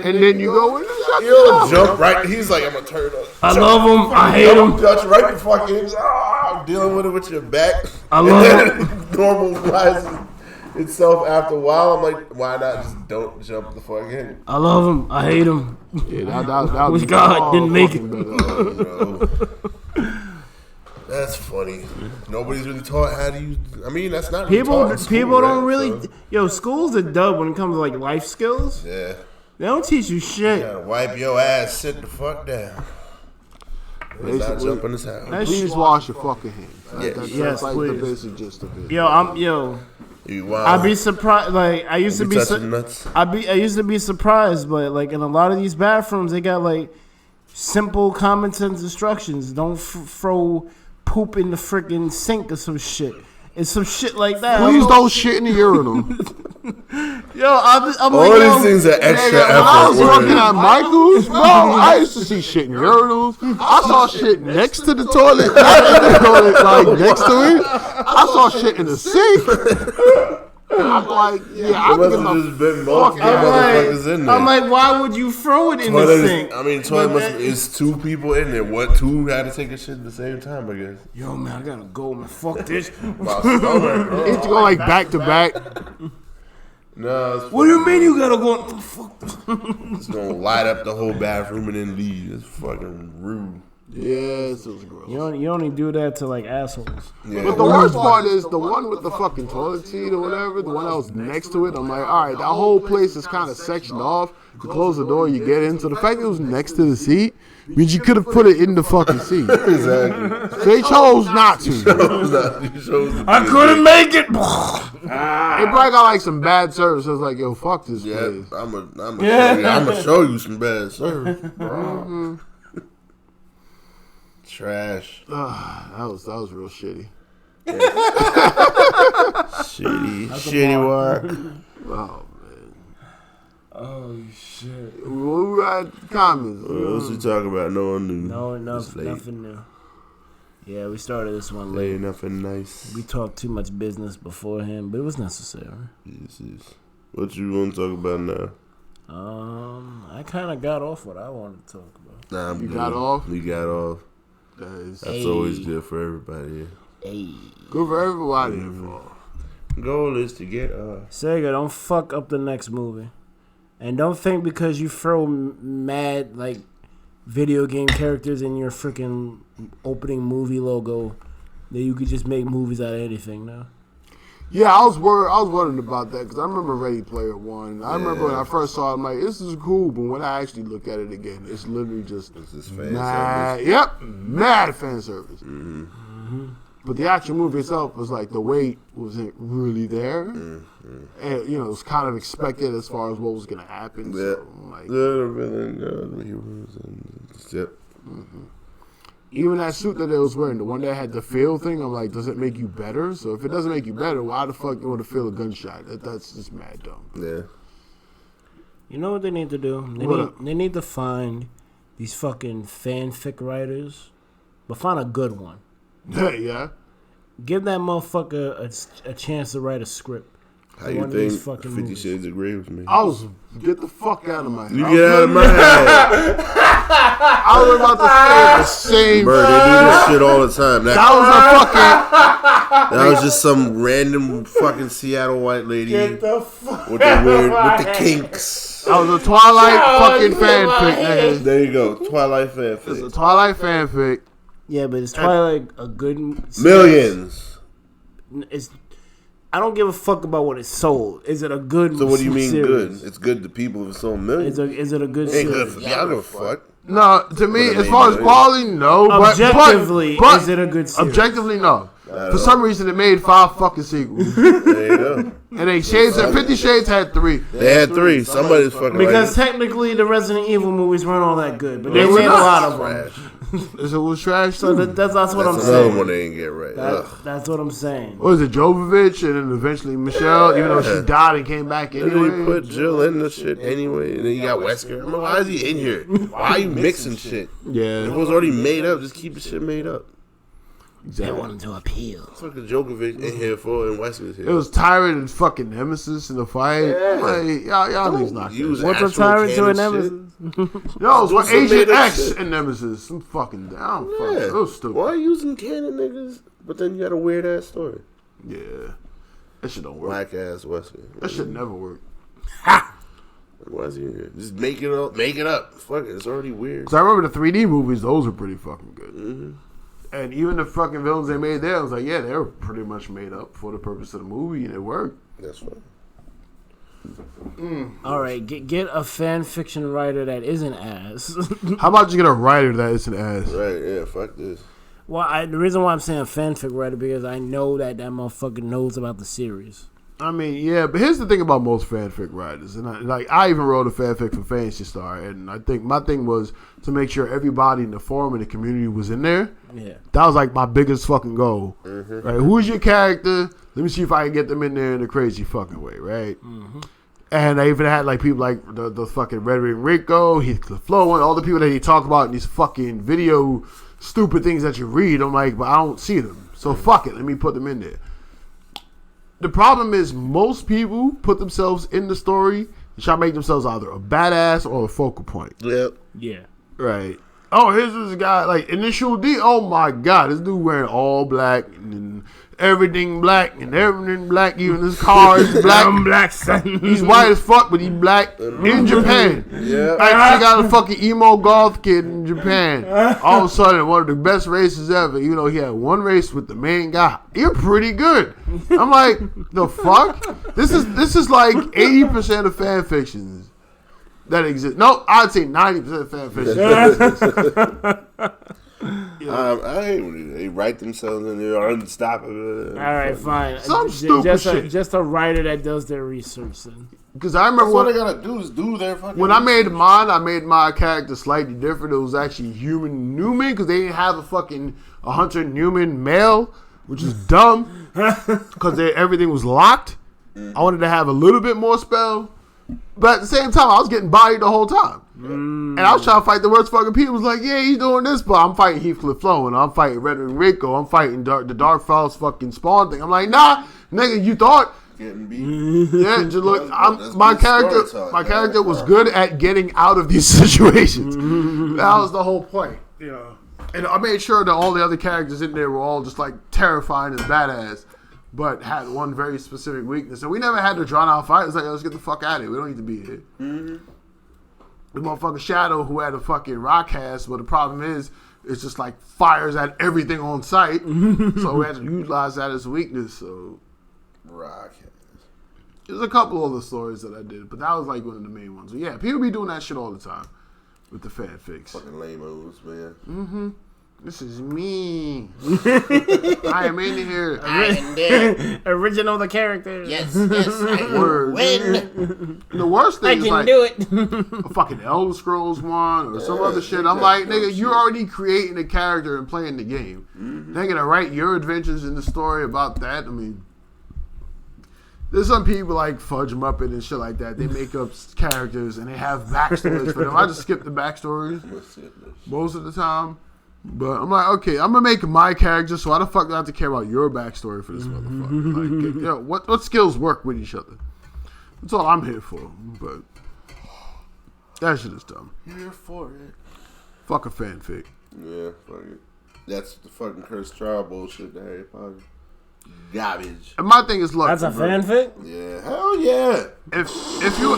and then you go in and shut it off. Jump right. He's like, I'm going to turn it on. I love them. I hate them. Touch right before I get I'm dealing with it with your back. I love it. Normalizes itself after a while. I'm like, why not just don't jump the fuck in? I love them. I hate them. Yeah, that wish God didn't make it. That's funny. Nobody's really taught how to use. I mean, that's not people. Really school, People don't right? really. So. School's a dub when it comes to like life skills. Yeah. They don't teach you shit. You gotta wipe your ass. Sit the fuck down. Not jump in this house. Please wash your fucking hands. Yes, like please. the basic gist of it. I'd be surprised. Like I used to be. I used to be surprised, but like in a lot of these bathrooms, they got like simple common sense instructions. Don't throw poop in the freaking sink or some shit. It's some shit like that. Please don't shit in the urinal. I'm all like, these things are extra effort. When I was working at Michael's, bro, I used to see shit in urinals. I saw shit next to the toilet, not in the toilet, like next to it. I saw shit in the sink. I'm like, I'm like, why would you throw it in the sink? Toilet is two people in there. What, two had to take a shit at the same time, I guess. Yo, man, I gotta go, man. Fuck this. It's go like back to back. No. What do you mean you gotta go? Fuck this. It's gonna light up the whole bathroom and then leave. It's fucking rude. Yes, it was gross. You only do that to like assholes. Yeah. But the worst part is the one with the fucking toilet seat or whatever, the one that was next to it. I'm like, all right, that whole place is kind of sectioned off. You close the door, you get in. So the fact that it was next to the seat means you could have put it in the fucking seat. Exactly. They chose not to. I couldn't make it. They probably got like some bad service. I was like, yo, fuck this place. I'm gonna show you some bad service. Trash. That was real shitty. Shitty work. Oh man. Oh shit. We got comments. What else we talking about? No one new. Nothing new. Yeah, we started this one late. Nothing nice. We talked too much business beforehand, but it was necessary. Yes. What you want to talk about now? I kind of got off what I wanted to talk about. Nah, I'm You good. got off? We got off. That's always good for everybody. Good for everybody. Goal is to get off. Sega, don't fuck up the next movie. And don't think because you throw mad, like, video game characters in your freaking opening movie logo that you could just make movies out of anything now. Yeah, I was worried about that because I remember Ready Player One. I remember when I first saw it, I'm like, this is cool, but when I actually look at it again, it's literally just mad fan service. Mm-hmm. But the actual movie itself was like the weight wasn't really there, and it was kind of expected as far as what was going to happen. Yeah, so, like, the villain, the heroes, and yep. Mm-hmm. Even that suit that they was wearing, the one that had the feel thing, I'm like, does it make you better? So if it doesn't make you better, why the fuck you want to feel a gunshot? That's just mad dumb. Yeah. You know what they need to do? They need to find these fucking fanfic writers, but find a good one. Yeah. Give that motherfucker a chance to write a script. How you think 50 Shades of Grey was made? Get the fuck out of my head. You get out of my head. I was about to say the same. Bro, they do this shit all the time. That was just some random fucking Seattle white lady Get the fuck with the kinks. That was a Twilight fucking fanfic, nigga. There you go, Twilight fanfic. It's a Twilight fanfic. Yeah, but is Twilight a good millions? I don't give a fuck about what it's sold. Is it a good? So what do you mean series? good? It's good to people if it's sold millions. Is it a good? Ain't series? good for me. I don't give a fuck. No, to me, as far as quality, no. Objectively, is it a good series? Objectively, no. For some reason, they made 5 fucking sequels. There you go. And they 50 Shades had 3. They had 3. Somebody's fucking because technically the Resident Evil movies weren't all that good, but they made a lot of them. Is it was trash? So that's what I'm saying. Another one they didn't get right. That's what I'm saying. What was it, Jovovich, and then eventually Michelle, even though she died and came back anyway? They put Jill in the shit anyway, and then you got Wesker. I mean, why is he in here? Why are you mixing shit? Yeah. It was already made up. Just keep the shit made up. They want him to appeal. Fucking Djokovic in here for and Wesker's here. It was Tyrant and fucking Nemesis in the fight. Yeah. Like, y'all niggas not good. What's a Tyrant to a Nemesis? Yo, it's what Agent X and Nemesis. Some fucking down. It was stupid. Why are you using canon niggas? But then you got a weird ass story. Yeah. That shit don't work. Black ass Wesker. That shit never work. Why is he in here? Just make it up. Make it up. Fuck it. It's already weird. Cause I remember the 3D movies; those were pretty fucking good. Mm-hmm. And even the fucking villains they made there, I was like, yeah, they were pretty much made up for the purpose of the movie, and it worked. That's fine. All right, get a fan fiction writer that isn't ass. How about you get a writer that isn't ass? Right? Yeah. Fuck this. Well, the reason why I'm saying fanfic writer because I know that motherfucker knows about the series. I mean, yeah, but here's the thing about most fanfic writers, and I even wrote a fanfic for Fantasy Star, and I think my thing was to make sure everybody in the forum and the community was in there. Yeah, that was like my biggest fucking goal. Mm-hmm. Right? Who's your character? Let me see if I can get them in there in a crazy fucking way, right? Mm-hmm. And I even had like people like the fucking Red Ring Rico, Heathcliff Flowen, all the people that he talked about in these fucking video stupid things that you read. I'm like, but I don't see them, so fuck it, let me put them in there. The problem is most people put themselves in the story and try to make themselves either a badass or a focal point. Yep. Yeah. Right. Oh, here's this guy, like Initial D. Oh my God, this dude wearing all black and everything black, even his car is black. I'm black, son. He's white as fuck, but he's black in Japan. Yeah. Actually got a fucking emo goth kid in Japan. All of a sudden, one of the best races ever. You know, he had one race with the main guy. You're pretty good. I'm like, the fuck? This is like 80% of fan fictions that exist. No, I'd say 90% of fan fictions. I hate when they write themselves and they're unstoppable. All right, fine. Some stupid shit. Just a writer that does their research. Then. Because I remember what they gotta do is do their fucking. When I made mine, I made my character slightly different. It was actually human Newman because they didn't have a Hunter Newman male, which is dumb because everything was locked. I wanted to have a little bit more spell. But at the same time, I was getting bodied the whole time. And I was trying to fight the worst fucking people. It was like, yeah, he's doing this, but I'm fighting Heathcliff Flowen. I'm fighting Red Ring Rico. I'm fighting the Dark Falls fucking Spawn thing. I'm like, nah, nigga, you thought. Getting beat. Yeah, just look, my character was good at getting out of these situations. That was the whole point. You know. And I made sure that all the other characters in there were all just like terrifying and badass, but had one very specific weakness. And we never had to drawn out fight. It's like, let's get the fuck out of here. We don't need to be here. Mm-hmm. The motherfucking Shadow who had a fucking rock cast, but the problem is, it's just like fires at everything on sight. So we had to utilize that as a weakness. So, rock cast. There's a couple other stories that I did, but that was like one of the main ones. But yeah, people be doing that shit all the time with the fanfics. Fucking lame-os, man. Mm-hmm. This is me. I am in here. I am there. Original the character. Yes, I win. The worst thing is like do it. a fucking Elder Scrolls one or some other shit. I'm like, nigga, you're already creating a character and playing the game. Mm-hmm. They're gonna write your adventures in the story about that. I mean, there's some people like Fudge Muppet and shit like that. They make up characters and they have backstories for them. I just skip the backstories most of the time. But I'm like, okay, I'm gonna make my character, so why the fuck do I have to care about your backstory for this motherfucker? Like, yo, what skills work with each other? That's all I'm here for. But that shit is dumb. Here for it. Fuck a fanfic. Yeah, fuck it. That's the fucking cursed trial bullshit that Harry Potter. Garbage. And my thing is, look, that's a fanfic? Yeah, hell yeah. If you're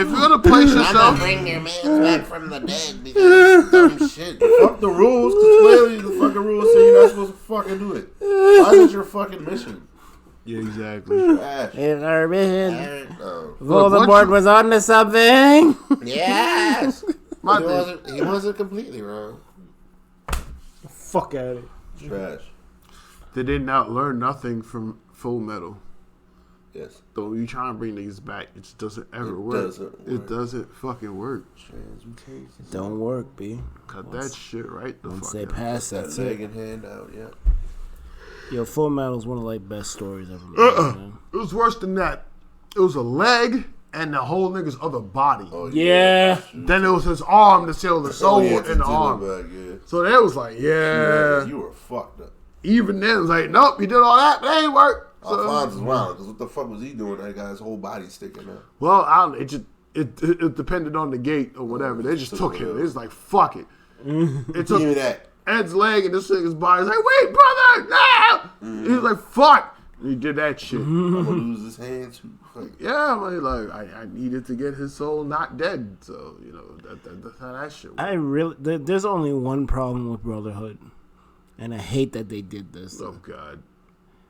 gonna place yourself, I'm gonna bring your man back from the dead because dumb shit. Fuck the rules, because clearly the fucking rules say you're not supposed to fucking do it. Why is it your fucking mission? Yeah, exactly. It's our mission. No. Voldemort was on to something. Yes. He wasn't completely wrong. Fuck out of it. Trash. they did not learn nothing from Full Metal. Yes. So you try and bring niggas back, it just doesn't ever work. It doesn't fucking work. It don't work, B. Cut that shit right the Once fuck they out. pass, that's leg it. and hand out, yeah. Yo, Full Metal is one of like best stories ever made, man. It was worse than that. It was a leg and the whole nigga's other body. Oh, Yeah. Then it was his arm to seal the soul in the arm. Back, yeah. So it was like, yeah. You were fucked up. Even then, it was like, nope, you did all that, but it ain't work. So, Alphonse was wild, because what the fuck was he doing? That guy's whole body sticking out. well, it depended on the gate or whatever. They just took him. It was like, fuck it. It took Give me that. Ed's leg and this nigga's body. He's like, wait, brother, no. He was like, fuck. And he did that shit. I'm gonna lose his hand too. Like, Yeah, I needed to get his soul not dead. So, you know, that's how that shit works. There's only one problem with Brotherhood, and I hate that they did this. Oh, God.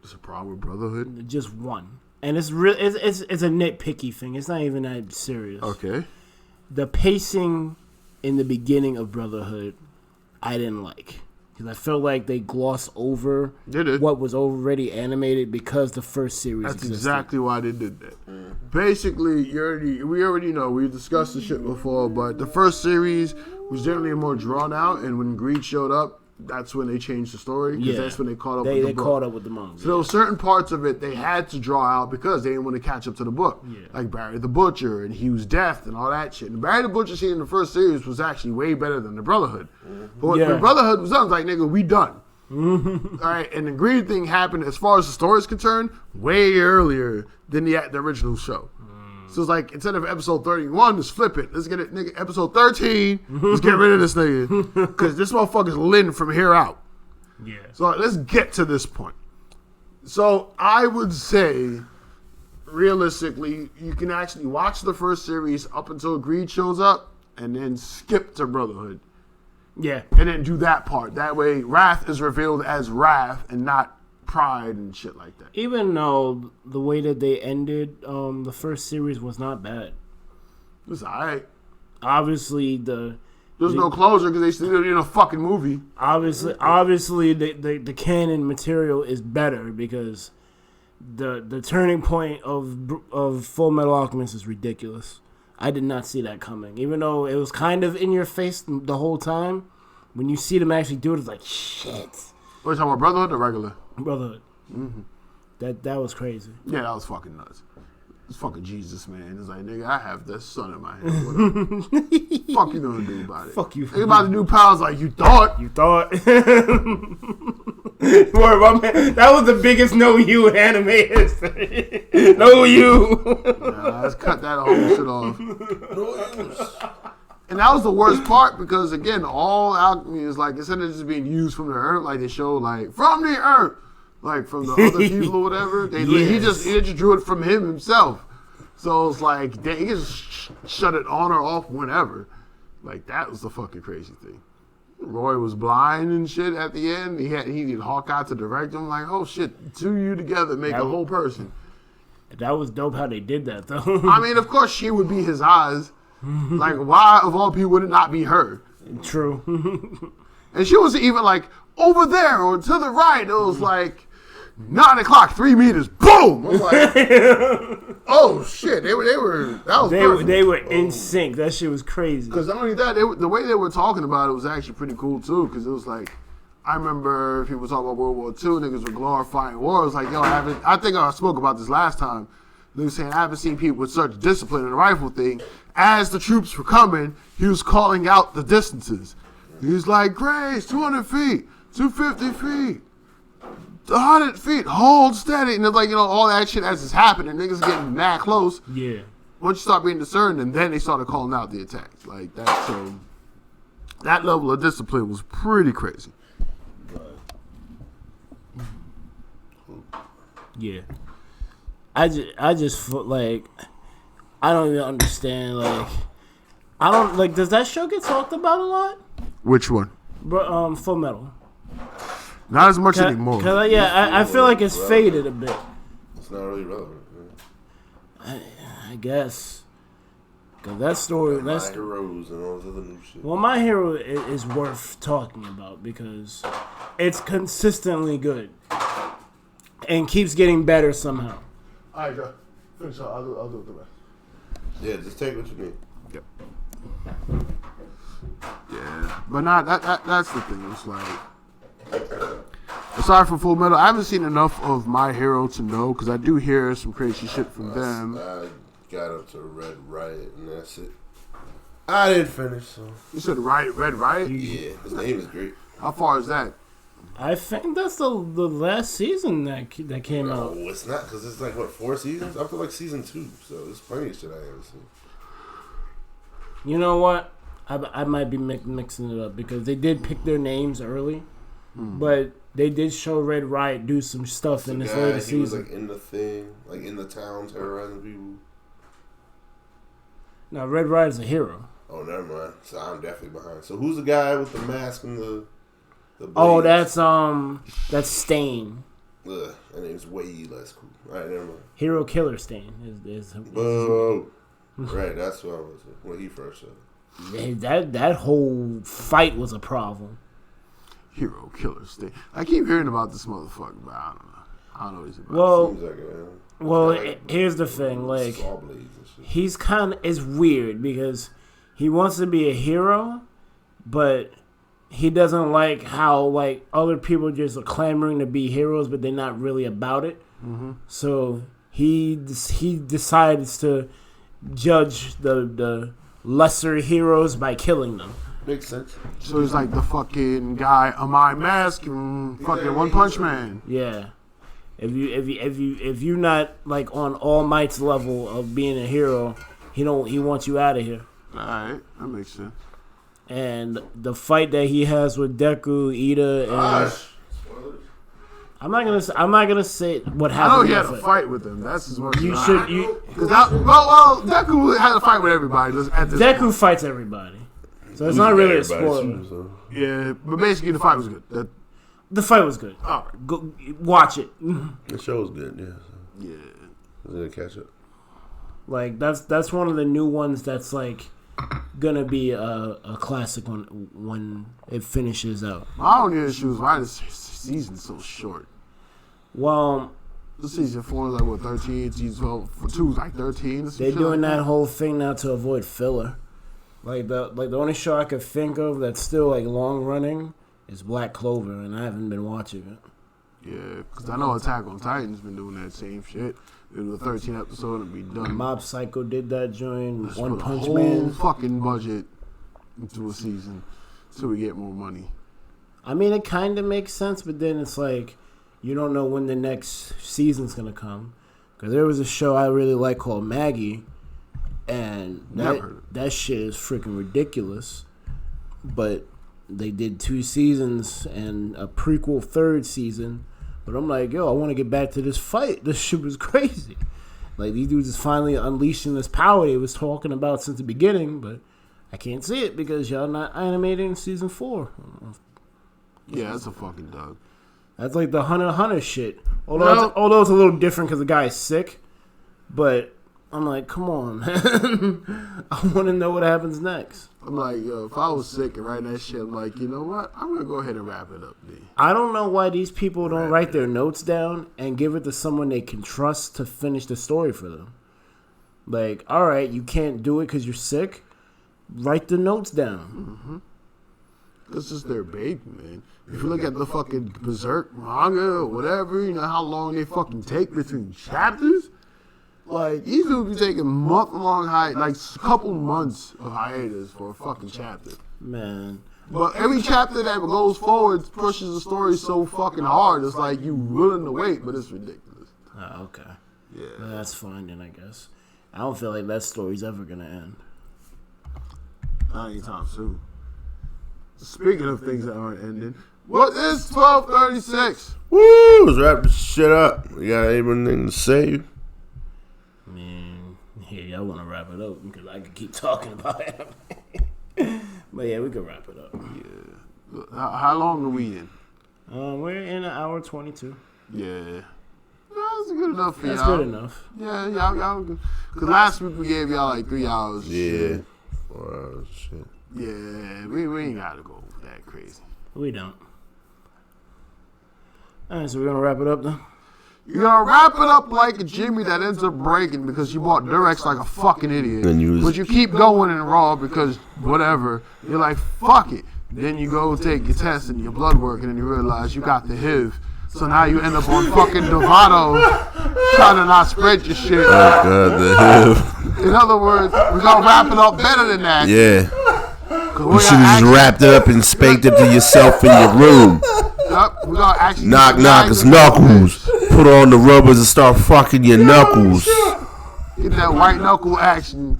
There's a problem with Brotherhood? Just one, and it's a nitpicky thing. It's not even that serious. Okay. The pacing in the beginning of Brotherhood, I didn't like. Because I felt like they glossed over what was already animated because the first series That's existed. exactly why they did that. Basically, we already know. We discussed the shit before, but the first series was generally more drawn out, and when Greed showed up, that's when they changed the story, because that's when they caught up with the book. They caught up with the manga. So there were certain parts of it they had to draw out because they didn't want to catch up to the book. Yeah. Like Barry the Butcher and Hugh's death and all that shit. And Barry the Butcher scene in the first series was actually way better than the Brotherhood. But when the Brotherhood was done, I was like, nigga, we done. All right, and the Greed thing happened, as far as the story is concerned, way earlier than the original show. So it's like, instead of episode 31, let's flip it. Let's get it, nigga, episode 13, let's get rid of this nigga. Because this motherfucker's Lin from here out. Yeah. So let's get to this point. So I would say, realistically, you can actually watch the first series up until Greed shows up, and then skip to Brotherhood. Yeah. And then do that part. That way, Wrath is revealed as Wrath and not Pride and shit like that. Even though the way that they ended the first series was not bad. It's alright. Obviously, there's no closure because they still did it in a fucking movie. Obviously, the canon material is better because the turning point of Full Metal Alchemist is ridiculous. I did not see that coming, even though it was kind of in your face the whole time. When you see them actually do it, it's like shit. What are you talking about, Brotherhood or regular? Brotherhood. Mm-hmm. That was crazy. Yeah, that was fucking nuts. It's fucking Jesus, man. It's like, nigga, I have this son in my hand. What fuck you gonna do about it? Fuck you. Nigga about to do powers like, you thought? You thought? Word, my man. That was the biggest no you in anime history. No you. Nah, let's cut that whole shit off. And that was the worst part because, again, all alchemy is like, instead of just being used from the earth, like they show, like, from the earth. Like, from the other people or whatever. He just drew it from himself. So it's like, he can just shut it on or off whenever. Like, that was the fucking crazy thing. Roy was blind and shit at the end. He needed Hawkeye to direct him. Like, oh shit, two of you together make a whole person. That was dope how they did that, though. I mean, of course, she would be his eyes. Like, why, of all people, would it not be her? True. And she was even like, over there or to the right. It was like, 9 o'clock, 3 meters, boom! I was like, oh shit, they were in sync. That shit was crazy. Because not only that, the way they were talking about it was actually pretty cool too. Because it was like, I remember people talking about World War II, niggas were glorifying war. It was like, yo, I think I spoke about this last time. They were saying, I haven't seen people with such discipline in the rifle thing. As the troops were coming, he was calling out the distances. He was like, Grace, 200 feet, 250 feet. 100 feet, hold steady. And it's like, you know, all that shit as it's happening, niggas getting mad close. Yeah. Once you start being discerned, and then they started calling out the attacks. Like that, so that level of discipline was pretty crazy. Yeah. I just feel like, I don't even understand, like, does that show get talked about a lot? Which one? Full Metal. Not as much anymore. Cause I feel like it's faded a bit. It's not really relevant. I guess. That story, My Heroes and all this other new shit. Well, My Hero is worth talking about because it's consistently good and keeps getting better somehow. All right, go. Finish up. I'll do the rest. Yeah, just take what you need. Yep. Yeah, but that's the thing. It's like, aside from Full Metal, I haven't seen enough of My Hero to know because I do hear some crazy shit from them. I got up to Red Riot and that's it. I didn't finish, so. You said Red Riot? Yeah, his name is great. How far is that? I think that's the last season that came out. No, it's not because it's like, what, 4 seasons? Up to like season 2, so there's plenty of shit I haven't seen. You know what? I might be mixing it up because they did pick their names early, but they did show Red Riot do some stuff in this later season. He was like in the thing, like in the town terrorizing people. Now, Red Riot's a hero. Oh, never mind. So I'm definitely behind. So who's the guy with the mask and the blades? Oh, that's Stain. Ugh, that name's way less cool. All right, never mind. Hero Killer Stain is Boo. Right, that's what I was when he first showed. That whole fight was a problem. Hero Killer Stain. I keep hearing about this motherfucker, but I don't know. I don't know what he's about. Well, seems like here's the thing. Like, saw blades and shit. he's kind of, it's weird because he wants to be a hero, but he doesn't like how, like, other people just are clamoring to be heroes, but they're not really about it. Mm-hmm. So he decides to judge the lesser heroes by killing them. Makes sense. So he's like the fucking guy on My Mask and fucking One Punch Man. Yeah. If you're not like on All Might's level of being a hero, he wants you out of here. Alright, that makes sense. And the fight that he has with Deku, Ida, and I'm not gonna say what happened. I know he had a fight with them. That's as much. You as should. Well, Deku had a fight with everybody. At this Deku point. fight everybody, so it's not really a spoiler. Yeah, but basically the fight was good. The fight was good. Oh, Go watch it. The show was good. Yeah. yeah. I was gonna catch up. Like that's one of the new ones that's like gonna be a classic when it finishes out. My only issue is why this season's so short. Well, This season 4 is like what, 13? Season 12, 2 is like 13. they're doing that whole thing now to avoid filler. Like the only show I could think of that's still like long running is Black Clover, and I haven't been watching it. Yeah, because I know Attack on Titan's been doing that same shit. It was a 13 episode and be done. Mob Psycho did that joint. Let's One put Punch a whole Man. fucking budget into a season so we get more money. I mean, it kind of makes sense, but then it's like you don't know when the next season's gonna come. Because there was a show I really like called Maggie, and that shit is freaking ridiculous. But they did 2 seasons and a prequel 3rd season. But I'm like, yo, I want to get back to this fight. This shit was crazy. Like, these dudes is finally unleashing this power they was talking about since the beginning, but I can't see it because y'all not animating season 4. Yeah, that's a fucking dog. That's like the Hunter x Hunter shit. Although it's a little different because the guy's sick. But I'm like, come on, man. I want to know what happens next. I'm like, yo, if I was sick and writing that shit, I'm like, you know what? I'm going to go ahead and wrap it up, D. I don't know why these people don't write their notes down and give it to someone they can trust to finish the story for them. Like, all right, you can't do it because you're sick. Write the notes down. Mm-hmm. This is their baby, man. If you look at the fucking Berserk manga or whatever, you know how long they fucking take between chapters? Like, these dudes be taking month-long like a couple months of hiatus for a fucking chapter. Man. But every chapter that goes forward pushes the story so fucking hard, it's like you willing to wait, but it's ridiculous. Oh, okay. Yeah. Well, that's fine then, I guess. I don't feel like that story's ever going to end. Not anytime soon. Speaking of things that aren't ending, what is 1236? Woo! Let's wrap this shit up. You got anything to say? Man, yeah, I want to wrap it up because I can keep talking about it. But yeah, we can wrap it up. Yeah. How long are we in? We're in an hour 22. Yeah. That's a good enough for y'all. That's good enough. Yeah, y'all good. Because last week we gave y'all like 3 hours. Yeah. 4 hours, shit. Yeah, we ain't got to go that crazy. We don't. All right, so we're going to wrap it up then? You're going to wrap it up like a Jimmy that ends up breaking because you bought Durex like a fucking idiot. But you keep going in Raw because whatever. You're like, fuck it. Then you go take your test and your blood work and then you realize you got the HIV. So now you end up on fucking Dovato trying to not spread your shit. Oh, God, the HIV. In other words, we're going to wrap it up better than that. Yeah. You should have just wrapped it up and spanked it to yourself in your room. Yep, we're gonna actually knock, it's knuckles. Put on the rubbers and start fucking your knuckles. Get that white knuckle action.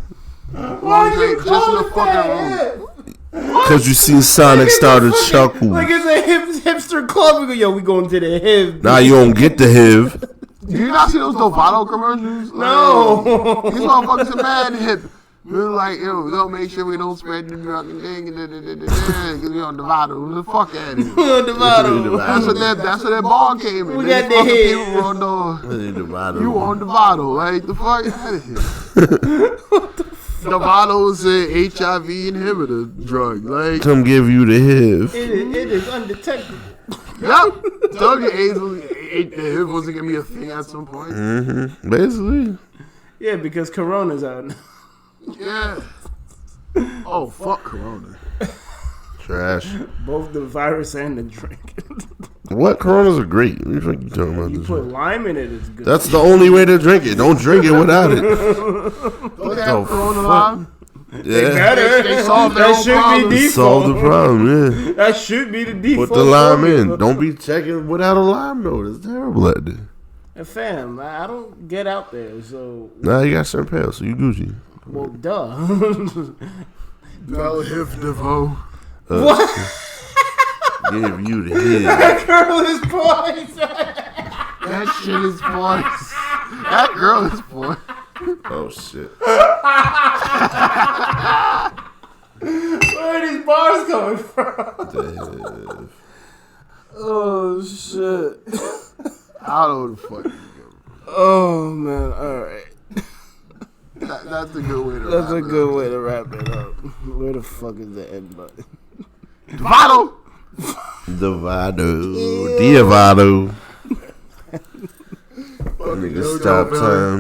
Why you just in the fucking room. Because you see Sonic start to chuckle. Like it's a hipster club. We go, yo, we going to the HIV. Now you don't get the HIV. Do you not see those Dovato commercials? No. These motherfuckers are mad hip. We're like, yo, we're gonna make sure we don't spread the fucking thing because we on Dovato. The fuck out of here. Dovato. That's what that ball came in. We got the people were on the you on Dovato. Like, the fuck out of here. Dovato is an HIV inhibitor drug. Like, come give you the HIV. It is undetectable. Yep. Told you the HIV wasn't gonna be a thing at some point. Mm-hmm. Basically. Yeah, because Corona's out now. Yeah. Oh, fuck Corona. Trash. Both the virus and the drink. What? Coronas are great. What are you talking about? You put lime in it, it's good. That's the only way to drink it. Don't drink it without it. Don't they have Corona lime? Yeah. They solved their own problem. Solve the problem, yeah. That should be the default. Put the lime in. Don't be checking without a lime, though. It's terrible at that. And fam, I don't get out there, so... Nah, you got Champagne, so you Gucci. Well, duh. Bell Hif DeVoe. What? Give you the hit. That girl is poised. That shit is poised. That girl is poised. Oh, shit. Where are these bars coming from? Oh, shit. I don't know the fuck. Oh, man. All right. That's a good way to That's a good way to wrap it up. Where the fuck is the end button? Dovato. Diavato. Nigga, stop time.